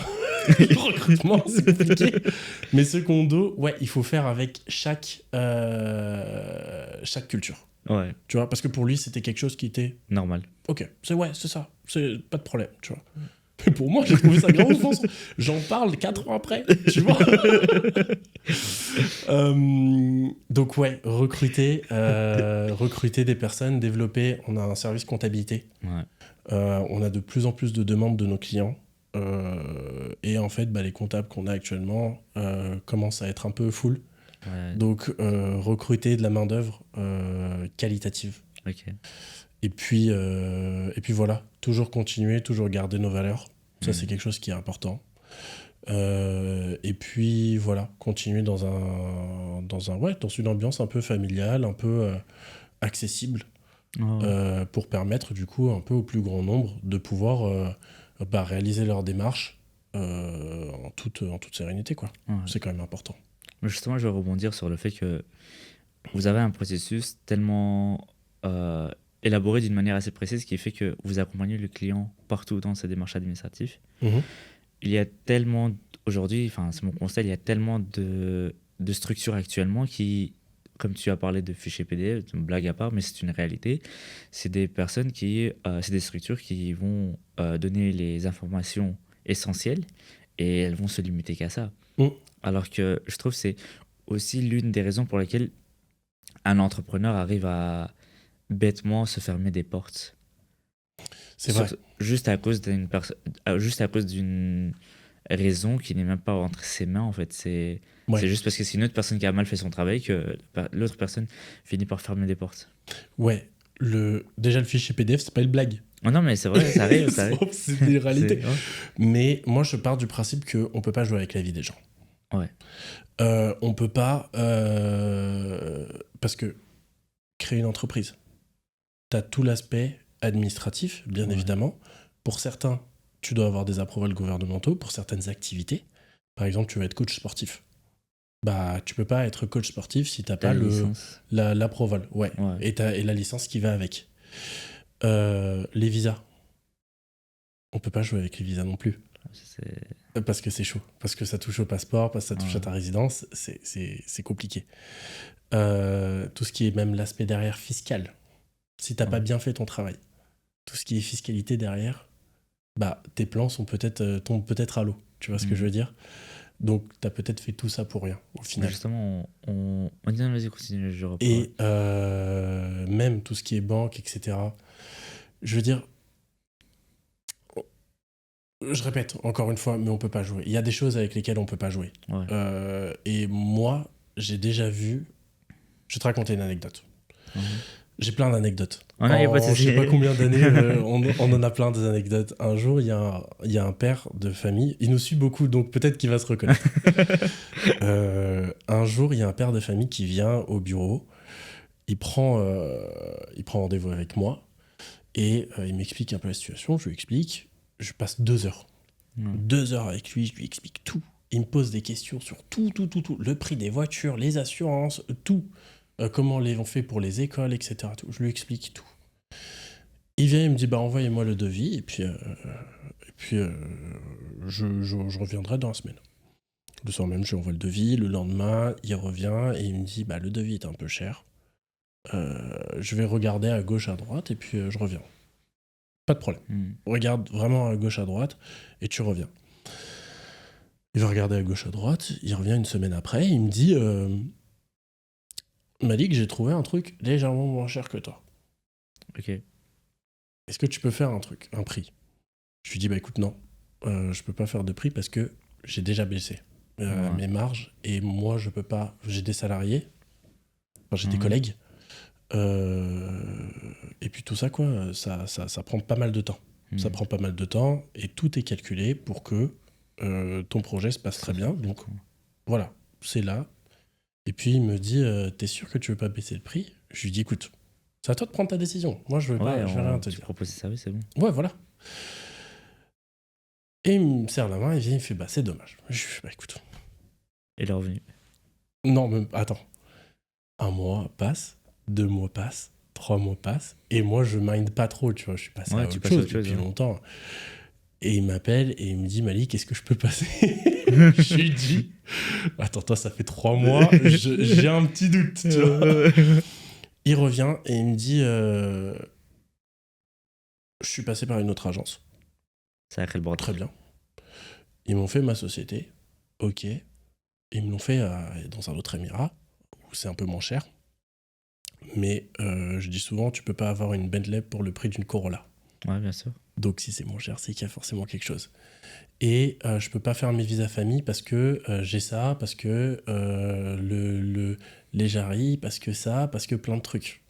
Speaker 2: le recrutement, c'est compliqué. Mais secondo, ouais, il faut faire avec chaque culture.
Speaker 1: Ouais.
Speaker 2: Tu vois, parce que pour lui, c'était quelque chose qui était...
Speaker 1: normal.
Speaker 2: Ok, c'est ça. C'est pas de problème, tu vois. Mais pour moi, j'ai trouvé ça grave offensant. J'en parle 4 ans après, tu vois. Donc ouais, recruter des personnes, développer. On a un service comptabilité.
Speaker 1: Ouais.
Speaker 2: On a de plus en plus de demandes de nos clients. Et en fait, les comptables qu'on a actuellement commencent à être un peu full.
Speaker 1: Ouais.
Speaker 2: Donc recruter de la main-d'œuvre qualitative.
Speaker 1: Ok.
Speaker 2: Et puis voilà, toujours continuer, toujours garder nos valeurs. Ça, c'est quelque chose qui est important. Et puis voilà, continuer dans une ambiance un peu familiale, un peu accessible, pour permettre du coup un peu au plus grand nombre de pouvoir réaliser leur démarche en toute sérénité, quoi. Ouais. C'est quand même important.
Speaker 1: Mais justement, je vais rebondir sur le fait que vous avez un processus tellement élaboré d'une manière assez précise qui fait que vous accompagnez le client partout dans ses démarches administratives. Il y a tellement, aujourd'hui, enfin c'est mon constat, il y a tellement de structures actuellement qui, comme tu as parlé de fichiers PDF, une blague à part, mais c'est une réalité, c'est des personnes c'est des structures qui vont donner les informations essentielles et elles vont se limiter qu'à ça. Alors que je trouve que c'est aussi l'une des raisons pour lesquelles un entrepreneur arrive à bêtement se fermer des portes.
Speaker 2: C'est vrai.
Speaker 1: Juste à cause d'une raison qui n'est même pas entre ses mains, en fait. C'est juste parce que c'est une autre personne qui a mal fait son travail que l'autre personne finit par fermer des portes.
Speaker 2: Ouais. Déjà, le fichier PDF, c'est pas une blague.
Speaker 1: Oh non, mais c'est vrai, ça arrive.
Speaker 2: C'est des réalités. Mais moi, je pars du principe qu'on peut pas jouer avec la vie des gens.
Speaker 1: Ouais.
Speaker 2: On peut pas... parce que créer une entreprise, t'as tout l'aspect administratif, bien évidemment. Pour certains, tu dois avoir des approvals gouvernementaux. Pour certaines activités, par exemple, tu veux être coach sportif. Tu peux pas être coach sportif si t'as pas l'approval. Ouais. Et la licence qui va avec. Les visas. On peut pas jouer avec les visas non plus. Parce que c'est chaud. Parce que ça touche au passeport, parce que ça touche à ta résidence. C'est compliqué. Tout ce qui est même l'aspect derrière fiscal. Si t'as pas bien fait ton travail, tout ce qui est fiscalité derrière, tes plans tombent peut-être à l'eau. Tu vois ce que je veux dire ? Donc, t'as peut-être fait tout ça pour rien, au final.
Speaker 1: Justement, on dit, vas-y, continue, je reprends.
Speaker 2: Et même tout ce qui est banque, etc. Je veux dire, je répète encore une fois, mais on peut pas jouer. Il y a des choses avec lesquelles on peut pas jouer. Ouais. Et moi, j'ai déjà vu... Je vais te raconter une anecdote. J'ai plein d'anecdotes. Je sais pas combien d'années, on en a plein des anecdotes. Un jour, il y a un père de famille. Il nous suit beaucoup, donc peut-être qu'il va se reconnaître. Un jour, il y a un père de famille qui vient au bureau. Il prend rendez-vous avec moi et il m'explique un peu la situation. Je lui explique. Je passe 2 heures. 2 heures avec lui. Je lui explique tout. Il me pose des questions sur tout. Le prix des voitures, les assurances, tout. Comment on fait pour les écoles, etc. Tout. Je lui explique tout. Il vient, il me dit, envoyez-moi le devis, et puis Puis je reviendrai dans la semaine. Le soir même, je lui envoie le devis. Le lendemain, il revient et il me dit le devis est un peu cher. Je vais regarder à gauche, à droite et puis je reviens. Pas de problème. Regarde vraiment à gauche, à droite et tu reviens. Il va regarder à gauche, à droite. Il revient une semaine après. Il me dit Malik, j'ai trouvé un truc légèrement moins cher que toi.
Speaker 1: Ok.
Speaker 2: Est-ce que tu peux faire un prix? Je lui dis écoute, non. Je peux pas faire de prix parce que j'ai déjà baissé mes marges et moi, je peux pas. J'ai des salariés. Enfin, j'ai des collègues. Et puis tout ça, quoi, ça prend pas mal de temps. Ça prend pas mal de temps et tout est calculé pour que ton projet se passe très bien. Donc voilà, c'est là. Et puis il me dit t'es sûr que tu veux pas baisser le prix? Je lui dis écoute, c'est à toi de prendre ta décision. Moi je veux pas, je vais rien te dire.
Speaker 1: Tu proposes ça, oui, c'est bon.
Speaker 2: Ouais, voilà. Et il me serre la main, il vient, il me fait c'est dommage. Je lui fais écoute.
Speaker 1: Et le revenu?
Speaker 2: Non, mais attends. 1 mois passe. 2 mois passent, 3 mois passent, et moi je mind pas trop, tu vois, je suis passé à autre chose depuis longtemps. Et il m'appelle et il me dit Malik, est-ce que je peux passer? Je lui dis attends, toi ça fait 3 mois, j'ai un petit doute, tu vois. Il revient et il me dit je suis passé par une autre agence.
Speaker 1: Ça a créé le bordel.
Speaker 2: Très bien. Ils m'ont fait ma société, ok. Ils me l'ont fait dans un autre émirat, où c'est un peu moins cher. Mais je dis souvent, tu peux pas avoir une Bentley pour le prix d'une Corolla.
Speaker 1: Ouais, bien sûr.
Speaker 2: Donc si c'est moins cher, c'est qu'il y a forcément quelque chose. Et je peux pas faire mes visas famille parce que j'ai ça, parce que les jaris, parce que plein de trucs.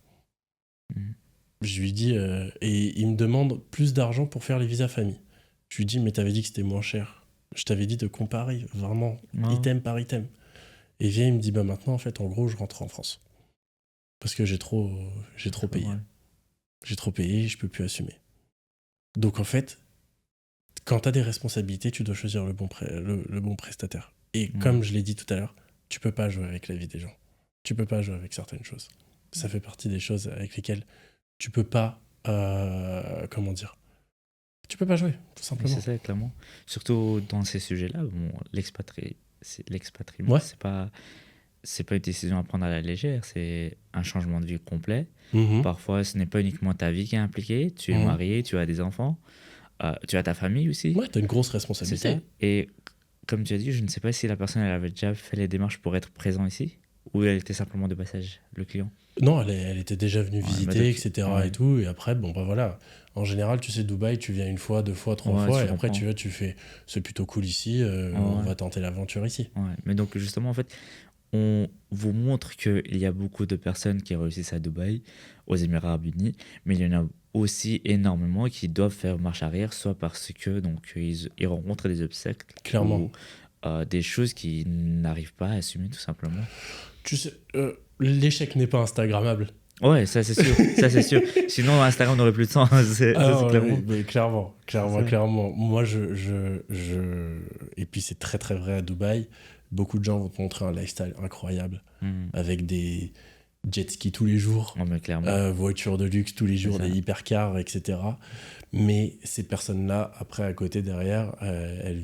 Speaker 2: Je lui dis, et il me demande plus d'argent pour faire les visas famille. Je lui dis, mais t'avais dit que c'était moins cher. Je t'avais dit de comparer, vraiment, item par item. Et il vient, il me dit, maintenant, en fait, en gros, je rentre en France. Parce que j'ai trop payé. Ouais. J'ai trop payé, je peux plus assumer. Donc en fait, quand tu as des responsabilités, tu dois choisir le bon prestataire. Et comme je l'ai dit tout à l'heure, tu peux pas jouer avec la vie des gens. Tu peux pas jouer avec certaines choses. Ça fait partie des choses avec lesquelles tu peux pas... comment dire? Tu peux pas jouer, tout simplement.
Speaker 1: C'est ça, clairement. Surtout dans ces sujets-là, l'expatriement, c'est pas une décision à prendre à la légère, c'est un changement de vie complet. Parfois, ce n'est pas uniquement ta vie qui est impliquée. Tu es marié, tu as des enfants, tu as ta famille aussi.
Speaker 2: Ouais, tu as une grosse responsabilité.
Speaker 1: C'est ça. Et comme tu as dit, je ne sais pas si la personne elle avait déjà fait les démarches pour être présent ici ou elle était simplement de passage, le client.
Speaker 2: Non, elle était déjà venue visiter, etc. Et tout. Et après, voilà. En général, tu sais, Dubaï, tu viens 1 fois, 2 fois, 3 fois. Et après, tu fais, c'est plutôt cool ici, on va tenter l'aventure ici.
Speaker 1: Ouais. Mais donc, justement, en fait, on vous montre qu'il y a beaucoup de personnes qui réussissent à Dubaï, aux Émirats Arabes Unis, mais il y en a aussi énormément qui doivent faire marche arrière, soit parce que ils rencontrent des obstacles,
Speaker 2: clairement,
Speaker 1: ou des choses qu'ils n'arrivent pas à assumer tout simplement.
Speaker 2: Tu sais, l'échec n'est pas instagrammable.
Speaker 1: Ouais, ça c'est sûr, ça c'est sûr. Sinon Instagram n'aurait plus de sens. C'est clairement.
Speaker 2: Mais clairement. Moi, et puis c'est très très vrai à Dubaï. Beaucoup de gens vont te montrer un lifestyle incroyable avec des jet skis tous les jours, voitures de luxe tous les jours, des hypercars, etc. Mais ces personnes-là, après, à côté, derrière, elles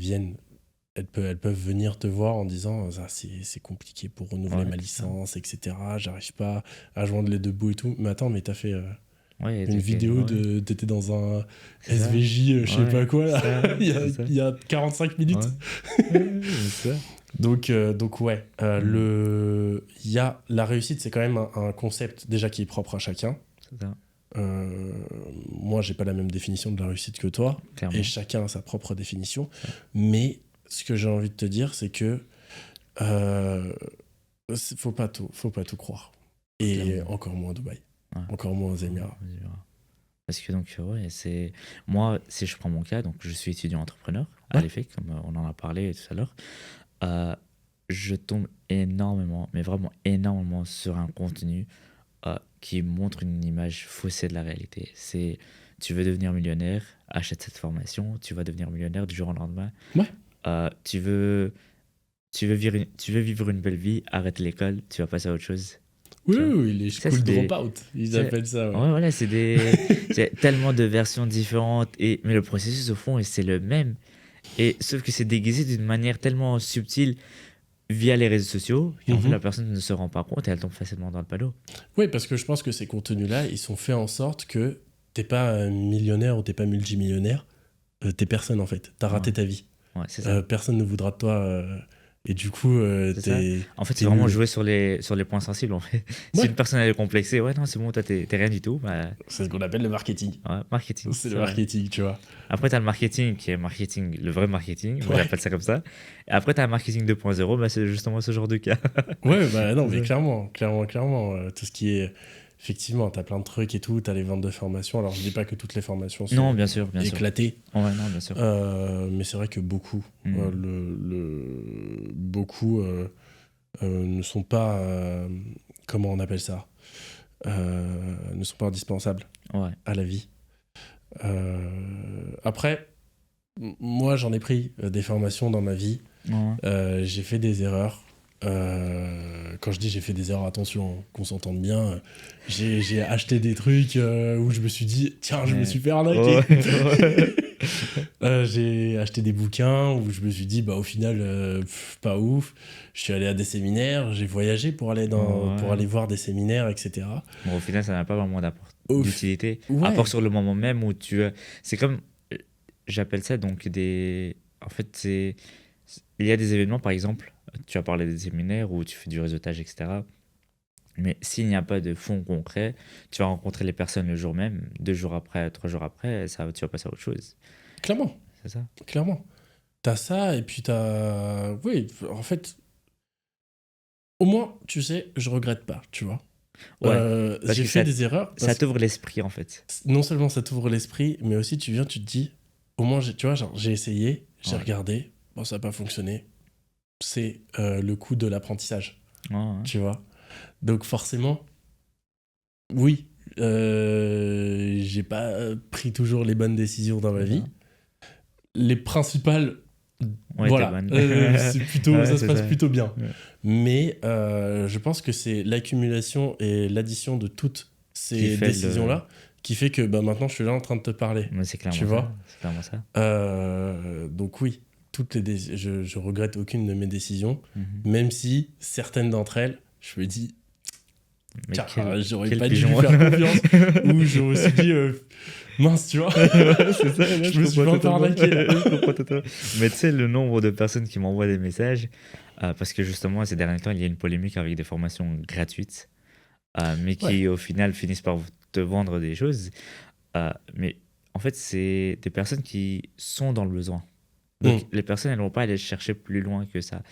Speaker 2: peuvent venir te voir en disant c'est compliqué pour renouveler ma licence, etc. J'arrive pas à joindre les deux bouts et tout. Mais attends, mais t'as fait une vidéo t'étais dans un SVJ, je sais pas quoi, là, il y a 45 minutes. C'est ça. Donc ouais, la réussite, c'est quand même un concept déjà qui est propre à chacun.
Speaker 1: C'est ça.
Speaker 2: Moi, j'ai pas la même définition de la réussite que toi, clairement. Et chacun a sa propre définition. Mais ce que j'ai envie de te dire, c'est que faut pas tout croire. Et clairement. Encore moins à Dubaï, encore moins aux Émirats.
Speaker 1: Parce que c'est moi, si je prends mon cas, donc je suis étudiant entrepreneur à l'EFEC, comme on en a parlé tout à l'heure. Je tombe énormément, mais vraiment énormément sur un contenu qui montre une image faussée de la réalité. C'est, tu veux devenir millionnaire, achète cette formation, tu vas devenir millionnaire du jour au lendemain. Tu veux vivre une belle vie, arrête l'école, tu vas passer à autre chose.
Speaker 2: Oui,
Speaker 1: tu vois.
Speaker 2: oui, les
Speaker 1: Ça,
Speaker 2: school
Speaker 1: c'est des...
Speaker 2: dropout, ils
Speaker 1: c'est-
Speaker 2: appellent ça. Ouais.
Speaker 1: Ouais, voilà, c'est tellement de versions différentes, mais le processus, au fond, c'est le même. Et sauf que c'est déguisé d'une manière tellement subtile via les réseaux sociaux qu'en fait,
Speaker 2: Mhm.
Speaker 1: la personne ne se rend pas compte et elle tombe facilement dans le panneau.
Speaker 2: Oui, parce que je pense que ces contenus-là, ils sont faits en sorte que t'es pas millionnaire ou t'es pas multimillionnaire, t'es personne en fait. T'as raté
Speaker 1: Ouais,
Speaker 2: ta vie.
Speaker 1: ouais, c'est ça.
Speaker 2: Personne ne voudra de toi. Et du coup,
Speaker 1: C'est ça. En fait, c'est
Speaker 2: t'es
Speaker 1: vraiment
Speaker 2: nul.
Speaker 1: jouer sur les points sensibles, en fait. Si
Speaker 2: Ouais,
Speaker 1: une personne elle est complexée, ouais, non, c'est bon, toi, t'es rien du tout. Bah,
Speaker 2: c'est ce qu'on appelle le marketing.
Speaker 1: ouais, marketing,
Speaker 2: C'est le
Speaker 1: c'est vrai.
Speaker 2: marketing, tu vois.
Speaker 1: Après, t'as le marketing qui est marketing, le vrai marketing, moi
Speaker 2: Ouais.
Speaker 1: j'appelle ça comme ça. Et après, t'as un marketing 2.0, bah, c'est justement ce genre de cas.
Speaker 2: Ouais, bah non,
Speaker 1: C'est
Speaker 2: mais
Speaker 1: ça.
Speaker 2: clairement. Tout ce qui est. Effectivement, t'as plein de trucs et tout, t'as les ventes de formation. Alors, je dis pas que toutes les formations
Speaker 1: Non,
Speaker 2: sont
Speaker 1: bien sûr, bien sûr.
Speaker 2: éclatées,
Speaker 1: Ouais, non, bien sûr.
Speaker 2: mais c'est vrai que beaucoup,
Speaker 1: Mm.
Speaker 2: beaucoup ne sont pas. Comment on appelle ça ne sont pas indispensables
Speaker 1: Ouais.
Speaker 2: à la vie. Après, moi, j'en ai pris des formations dans ma vie.
Speaker 1: Ouais.
Speaker 2: J'ai fait des erreurs. Quand je dis j'ai fait des erreurs, attention, qu'on s'entende bien. J'ai acheté des trucs où je me suis dit, tiens, je me
Speaker 1: Ouais.
Speaker 2: suis fait arnaquer.
Speaker 1: Ouais.
Speaker 2: J'ai acheté des bouquins où je me suis dit, bah au final, pas ouf. Je suis allé à des séminaires, j'ai voyagé pour pour
Speaker 1: Ouais.
Speaker 2: aller voir des séminaires, etc.
Speaker 1: Bon, au final, ça n'a pas vraiment
Speaker 2: Ouf.
Speaker 1: d'utilité. À part
Speaker 2: Ouais.
Speaker 1: sur le moment même où c'est comme. J'appelle ça donc des. En fait, il y a des événements, par exemple, tu as parlé des séminaires où tu fais du réseautage, etc. Mais s'il n'y a pas de fonds concrets, tu vas rencontrer les personnes le jour même, 2 jours après, 3 jours après, tu vas passer à autre chose.
Speaker 2: Clairement,
Speaker 1: C'est ça?
Speaker 2: clairement. T'as ça et puis t'as... Oui, en fait, au moins, tu sais, je regrette pas, tu vois.
Speaker 1: Ouais, parce
Speaker 2: J'ai
Speaker 1: que
Speaker 2: fait des erreurs
Speaker 1: ça
Speaker 2: parce
Speaker 1: t'ouvre l'esprit, en fait.
Speaker 2: que non seulement ça t'ouvre l'esprit, mais aussi tu viens, tu te dis, au moins, tu vois, genre, j'ai essayé, j'ai
Speaker 1: Ouais.
Speaker 2: regardé, bon, ça n'a pas fonctionné. C'est le coût de l'apprentissage,
Speaker 1: Ouais, ouais.
Speaker 2: tu vois. Donc forcément, oui, j'ai pas pris toujours les bonnes décisions dans ma
Speaker 1: C'est
Speaker 2: vie.
Speaker 1: ça.
Speaker 2: Les principales,
Speaker 1: Ouais, t'es
Speaker 2: voilà,
Speaker 1: bonne.
Speaker 2: c'est plutôt,
Speaker 1: Ouais,
Speaker 2: ça se
Speaker 1: c'est
Speaker 2: passe
Speaker 1: ça.
Speaker 2: plutôt bien.
Speaker 1: Ouais.
Speaker 2: Mais je pense que c'est l'accumulation et l'addition de toutes
Speaker 1: Qui
Speaker 2: ces
Speaker 1: fait le.
Speaker 2: décisions-là qui fait que bah, maintenant je suis là en train de te parler.
Speaker 1: Mais c'est clairement
Speaker 2: Tu
Speaker 1: ça.
Speaker 2: vois.
Speaker 1: C'est clairement ça.
Speaker 2: Donc oui, je regrette aucune de mes décisions,
Speaker 1: Mhm.
Speaker 2: même si certaines d'entre elles, je me dis,
Speaker 1: Mais
Speaker 2: tiens, j'aurais
Speaker 1: quel
Speaker 2: pas dû lui
Speaker 1: pigeon.
Speaker 2: faire confiance, ou je me suis dit, mince, tu vois,
Speaker 1: C'est ça, là,
Speaker 2: je me suis fait un peu arnaquer là.
Speaker 1: Je comprends totalement. Mais tu sais, le nombre de personnes qui m'envoient des messages, parce que justement, ces derniers temps, il y a une polémique avec des formations gratuites, mais
Speaker 2: Ouais.
Speaker 1: qui au final finissent par te vendre des choses. Mais en fait, c'est des personnes qui sont dans le besoin. Donc,
Speaker 2: Mm.
Speaker 1: les personnes, elles vont pas aller chercher plus loin que ça.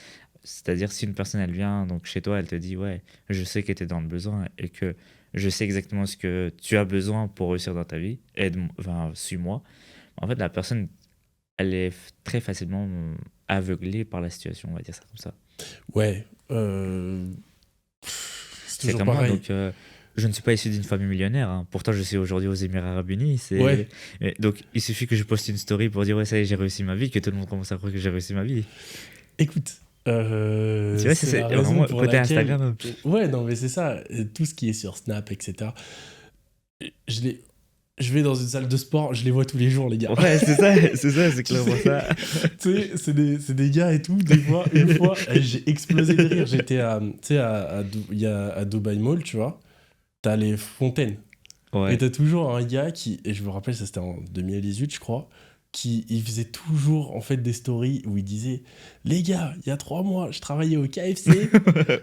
Speaker 1: C'est-à-dire, si une personne, elle vient donc chez toi, elle te dit, ouais, je sais que tu es dans le besoin et que je sais exactement ce que tu as besoin pour réussir dans ta vie, enfin, suis-moi. En fait, la personne, elle est très facilement aveuglée par la situation, on va dire ça comme ça.
Speaker 2: Ouais. C'est
Speaker 1: C'est
Speaker 2: toujours
Speaker 1: comme moi,
Speaker 2: pareil.
Speaker 1: donc je ne suis pas issu d'une famille millionnaire, hein. Pourtant, je suis aujourd'hui aux Émirats Arabes Unis.
Speaker 2: Ouais.
Speaker 1: Donc, il suffit que je poste une story pour dire, ouais, ça y est, j'ai réussi ma vie, que tout le monde commence à croire que j'ai réussi ma vie.
Speaker 2: Écoute,
Speaker 1: Tu vois,
Speaker 2: c'est la
Speaker 1: vraiment
Speaker 2: raison pour
Speaker 1: côté
Speaker 2: laquelle...
Speaker 1: Instagram.
Speaker 2: Ouais, non, mais c'est ça. Tout ce qui est sur Snap, etc. Je les... Je vais dans une salle de sport, je les vois tous les jours, les gars.
Speaker 1: Ouais, c'est ça, c'est
Speaker 2: Tu
Speaker 1: clairement
Speaker 2: sais,
Speaker 1: ça.
Speaker 2: tu sais, c'est des gars et tout. Des fois, une fois, j'ai explosé de rire. J'étais tu sais, il y a à Dubai Mall, tu vois. T'as les fontaines. Et
Speaker 1: Ouais.
Speaker 2: t'as toujours un gars qui, et je me rappelle, ça c'était en 2018, je crois, il faisait toujours en fait des stories où il disait, les gars, il y a 3 mois, je travaillais au KFC.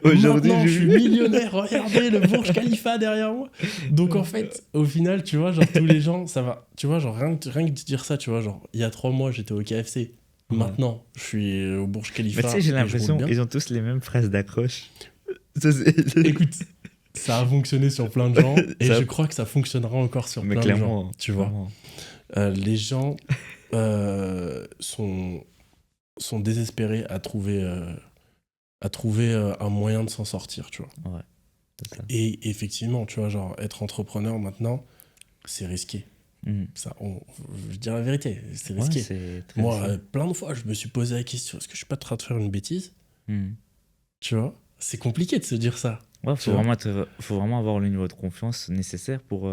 Speaker 1: Aujourd'hui,
Speaker 2: Maintenant,
Speaker 1: j'ai
Speaker 2: je suis
Speaker 1: vu.
Speaker 2: millionnaire. Regardez le Burj Khalifa derrière moi. Donc en fait, au final, tu vois, genre tous les gens, ça va. Tu vois, genre rien que de dire ça, tu vois, genre il y a 3 mois, j'étais au KFC.
Speaker 1: Ouais.
Speaker 2: Maintenant, je suis au Burj Khalifa.
Speaker 1: Mais tu sais, j'ai
Speaker 2: et je roule
Speaker 1: l'impression
Speaker 2: bien.
Speaker 1: ils ont tous les mêmes phrases d'accroche.
Speaker 2: Écoute, ça a fonctionné sur plein de gens et
Speaker 1: Ça-
Speaker 2: je crois que ça fonctionnera encore sur
Speaker 1: Mais
Speaker 2: plein
Speaker 1: clairement,
Speaker 2: de gens. Tu vois,
Speaker 1: clairement.
Speaker 2: Les gens sont désespérés à trouver un moyen de s'en sortir, tu vois.
Speaker 1: Ouais, c'est ça.
Speaker 2: Et effectivement, tu vois, genre être entrepreneur maintenant, c'est risqué.
Speaker 1: Mhm.
Speaker 2: Ça, je dis la vérité, c'est
Speaker 1: Ouais,
Speaker 2: risqué.
Speaker 1: c'est très
Speaker 2: Moi,
Speaker 1: risqué.
Speaker 2: plein de fois, je me suis posé la question, est-ce que je suis pas en train de faire une bêtise?
Speaker 1: Mhm.
Speaker 2: Tu vois, c'est compliqué de se dire ça.
Speaker 1: Ouais,
Speaker 2: Tu vois.
Speaker 1: faut vraiment avoir le niveau de confiance nécessaire pour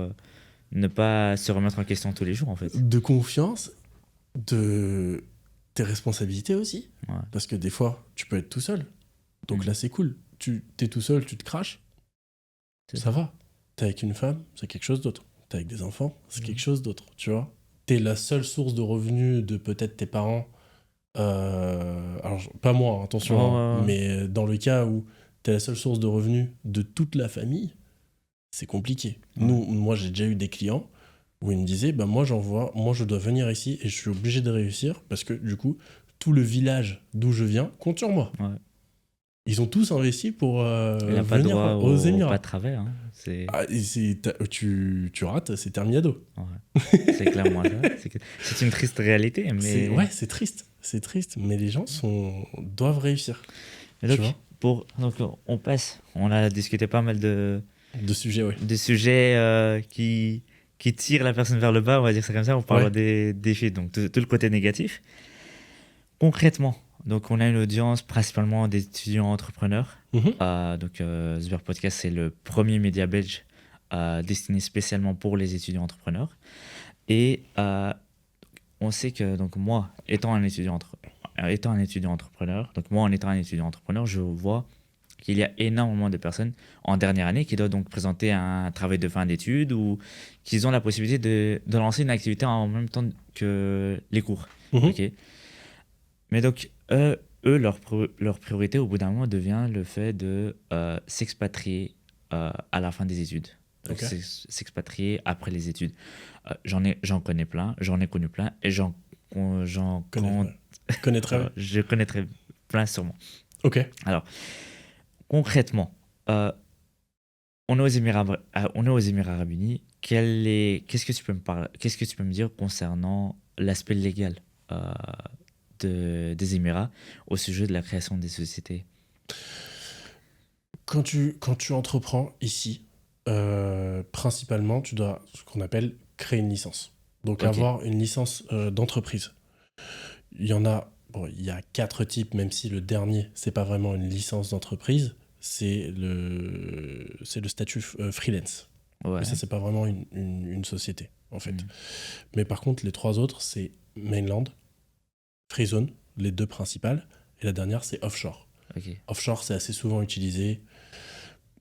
Speaker 1: ne pas se remettre en question tous les jours, en fait.
Speaker 2: De confiance, de tes responsabilités aussi.
Speaker 1: Ouais.
Speaker 2: Parce que des fois, tu peux être tout seul. Donc
Speaker 1: Mhm.
Speaker 2: là, c'est cool. Tu t'es tout seul, tu te craches,
Speaker 1: C'est
Speaker 2: ça
Speaker 1: ça.
Speaker 2: va. T'es avec une femme, c'est quelque chose d'autre. T'es avec des enfants, c'est
Speaker 1: Mhm.
Speaker 2: quelque chose d'autre, tu vois. T'es la seule source de revenus de peut-être tes parents. Alors, pas moi,
Speaker 1: Ouais,
Speaker 2: attention, hein,
Speaker 1: ouais, ouais.
Speaker 2: mais dans le cas où t'es la seule source de revenus de toute la famille, c'est compliqué.
Speaker 1: Ouais.
Speaker 2: Moi, j'ai déjà eu des clients où ils me disaient, bah, moi, moi, je dois venir ici et je suis obligé de réussir parce que du coup, tout le village d'où je viens compte sur moi.
Speaker 1: Ouais.
Speaker 2: Ils ont tous investi pour
Speaker 1: Il n'a pas droit
Speaker 2: venir aux
Speaker 1: au pas de
Speaker 2: Émirats.
Speaker 1: travers. Hein.
Speaker 2: Ah, et tu rates, c'est terminado.
Speaker 1: Ouais. C'est clairement ça. C'est une triste réalité,
Speaker 2: Ouais,
Speaker 1: mais.
Speaker 2: c'est triste, mais les gens doivent réussir,
Speaker 1: Mais
Speaker 2: tu vois.
Speaker 1: donc, on passe. On a discuté pas mal
Speaker 2: De sujets, ouais.
Speaker 1: de sujets qui tirent la personne vers le bas, on va dire ça comme ça. On parle
Speaker 2: Ouais.
Speaker 1: des défis, donc tout le côté négatif. Concrètement, donc on a une audience principalement des étudiants entrepreneurs.
Speaker 2: Mhm.
Speaker 1: Sber Podcast, c'est le premier média belge destiné spécialement pour les étudiants entrepreneurs. Et on sait que donc moi, étant un étudiant entrepreneur, donc moi en étant un étudiant entrepreneur, je vois qu'il y a énormément de personnes en dernière année qui doivent donc présenter un travail de fin d'études ou qui ont la possibilité de lancer une activité en même temps que les cours.
Speaker 2: Mhm.
Speaker 1: Ok. Mais donc, leur priorité au bout d'un moment devient le fait de s'expatrier à la fin des études. Donc,
Speaker 2: Ok.
Speaker 1: s'expatrier après les études. J'en connais plein, j'en ai connu plein et j'en compte,
Speaker 2: Connaîtrais.
Speaker 1: je connaîtrai plein sûrement.
Speaker 2: Ok.
Speaker 1: Alors, concrètement, euh, on est aux Émirats Arabes Unis. Qu'est-ce que tu peux me dire concernant l'aspect légal des Émirats au sujet de la création des sociétés?
Speaker 2: Quand tu entreprends ici, principalement, tu dois ce qu'on appelle créer une licence. Donc
Speaker 1: Ok,
Speaker 2: avoir une licence d'entreprise. Il y en a, bon, il y a 4 types, même si le dernier, c'est pas vraiment une licence d'entreprise, c'est le statut freelance. Mais ça,
Speaker 1: ouais.
Speaker 2: c'est pas vraiment une société, en fait.
Speaker 1: Mhm.
Speaker 2: Mais par contre, les 3 autres, c'est mainland, free zone, les 2 principales, et la dernière, c'est offshore.
Speaker 1: Ok,
Speaker 2: Offshore, c'est assez souvent utilisé.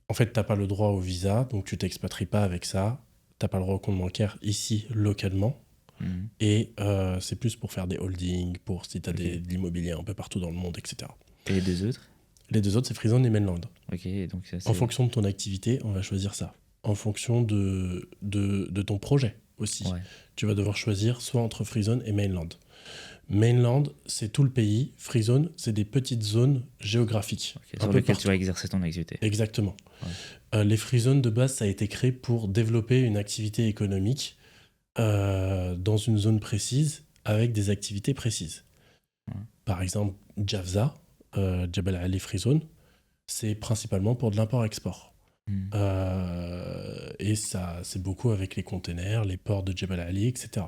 Speaker 2: En fait, t'as pas le droit au visa, donc tu t'expatries pas avec ça. T'as pas le droit au compte bancaire ici, localement.
Speaker 1: mhm.
Speaker 2: Et c'est plus pour faire des holdings, pour si t'as
Speaker 1: Ok.
Speaker 2: de l'immobilier un peu partout dans le monde, etc.
Speaker 1: Et les deux autres?
Speaker 2: Les 2 autres, c'est Freezone et Mainland.
Speaker 1: Ok, donc ça
Speaker 2: En
Speaker 1: c'est.
Speaker 2: fonction de ton activité, on va choisir ça. En fonction de ton projet aussi.
Speaker 1: Ouais,
Speaker 2: Tu vas devoir choisir soit entre Freezone et Mainland. Mainland, c'est tout le pays. Freezone, c'est des petites zones géographiques,
Speaker 1: ok.
Speaker 2: un
Speaker 1: Sur
Speaker 2: peu
Speaker 1: lequel tu
Speaker 2: partout.
Speaker 1: vas exercer ton activité.
Speaker 2: Exactement.
Speaker 1: Ouais.
Speaker 2: Les free zones de base, ça a été créé pour développer une activité économique dans une zone précise avec des activités précises.
Speaker 1: Ouais.
Speaker 2: Par exemple, Jafza, Jebel Ali Free Zone, c'est principalement pour de l'import-export.
Speaker 1: Mhm.
Speaker 2: Et ça, c'est beaucoup avec les containers, les ports de Jebel Ali, etc.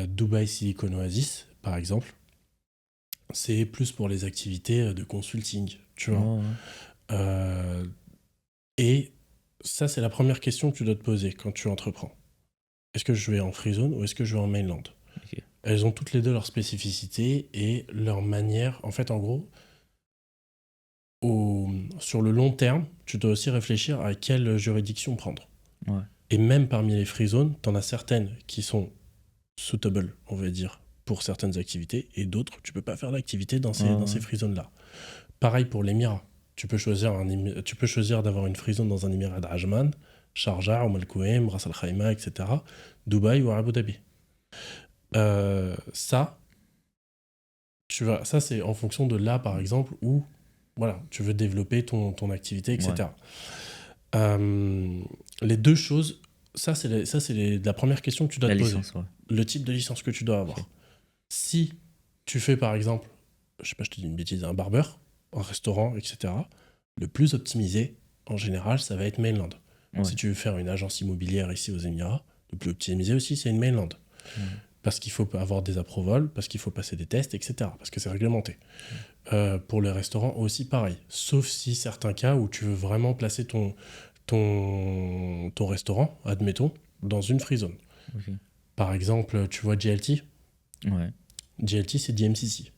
Speaker 2: Dubai Silicon Oasis, par exemple, c'est plus pour les activités de consulting, tu vois.
Speaker 1: Ouais, ouais.
Speaker 2: Euh, Et ça, c'est la première question que tu dois te poser quand tu entreprends. Est-ce que je vais en free zone ou est-ce que je vais en mainland?
Speaker 1: Ok.
Speaker 2: Elles ont toutes les deux leurs spécificités et leur manière. En fait, en gros, sur le long terme, tu dois aussi réfléchir à quelle juridiction prendre.
Speaker 1: Ouais.
Speaker 2: Et même parmi les free zones, tu en as certaines qui sont suitable, on va dire, pour certaines activités et d'autres, tu peux pas faire d'activité dans
Speaker 1: Ouais,
Speaker 2: ces
Speaker 1: ouais.
Speaker 2: free zones-là. Pareil pour l'Émirat. Tu peux choisir d'avoir une free zone dans un émirat d'Ajman, Sharjah, Umm Al-Quwain, Ras Al Khaimah, etc. Dubaï ou Abu Dhabi. Ça, ça c'est en fonction de là, par exemple, où voilà, tu veux développer ton activité, etc. Les deux choses, la première question que tu dois
Speaker 1: La
Speaker 2: te poser.
Speaker 1: licence, ouais.
Speaker 2: Le type de licence que tu dois avoir.
Speaker 1: Ok.
Speaker 2: Si tu fais, par exemple, je sais pas, je te dis une bêtise, un barbeur, un restaurant, etc., le plus optimisé, en général, ça va être mainland.
Speaker 1: Ouais.
Speaker 2: Si tu veux faire une agence immobilière ici aux Émirats, le plus optimisé aussi, c'est une mainland.
Speaker 1: Ouais.
Speaker 2: parce qu'il faut avoir des approvals, parce qu'il faut passer des tests, etc. Parce que c'est réglementé. Pour les restaurants aussi pareil. Sauf si certains cas où tu veux vraiment placer ton restaurant, admettons, dans une free zone.
Speaker 1: Ok.
Speaker 2: Par exemple, tu vois JLT.
Speaker 1: Ouais.
Speaker 2: JLT, c'est DMCC.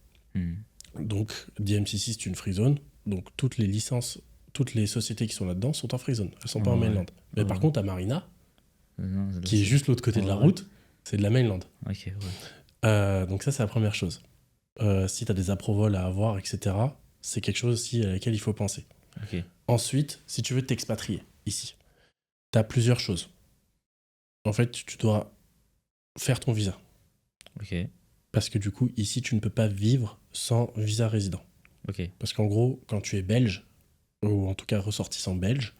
Speaker 2: Donc, DMCC, c'est une free zone. Donc, toutes les licences, toutes les sociétés qui sont là-dedans sont en free zone. Elles sont pas en mainland. Mais par contre, à Marina,
Speaker 1: Non,
Speaker 2: qui est juste l'autre côté de la route, c'est de la mainland.
Speaker 1: Ok, ouais.
Speaker 2: Donc ça, c'est la première chose. Si tu as des approvals à avoir, etc., c'est quelque chose aussi à laquelle il faut penser.
Speaker 1: Ok.
Speaker 2: Ensuite, si tu veux t'expatrier ici, tu as plusieurs choses. En fait, tu dois faire ton visa.
Speaker 1: Ok.
Speaker 2: Parce que du coup, ici, tu ne peux pas vivre sans visa résident.
Speaker 1: Ok.
Speaker 2: Parce qu'en gros, quand tu es belge, ou en tout cas ressortissant belge,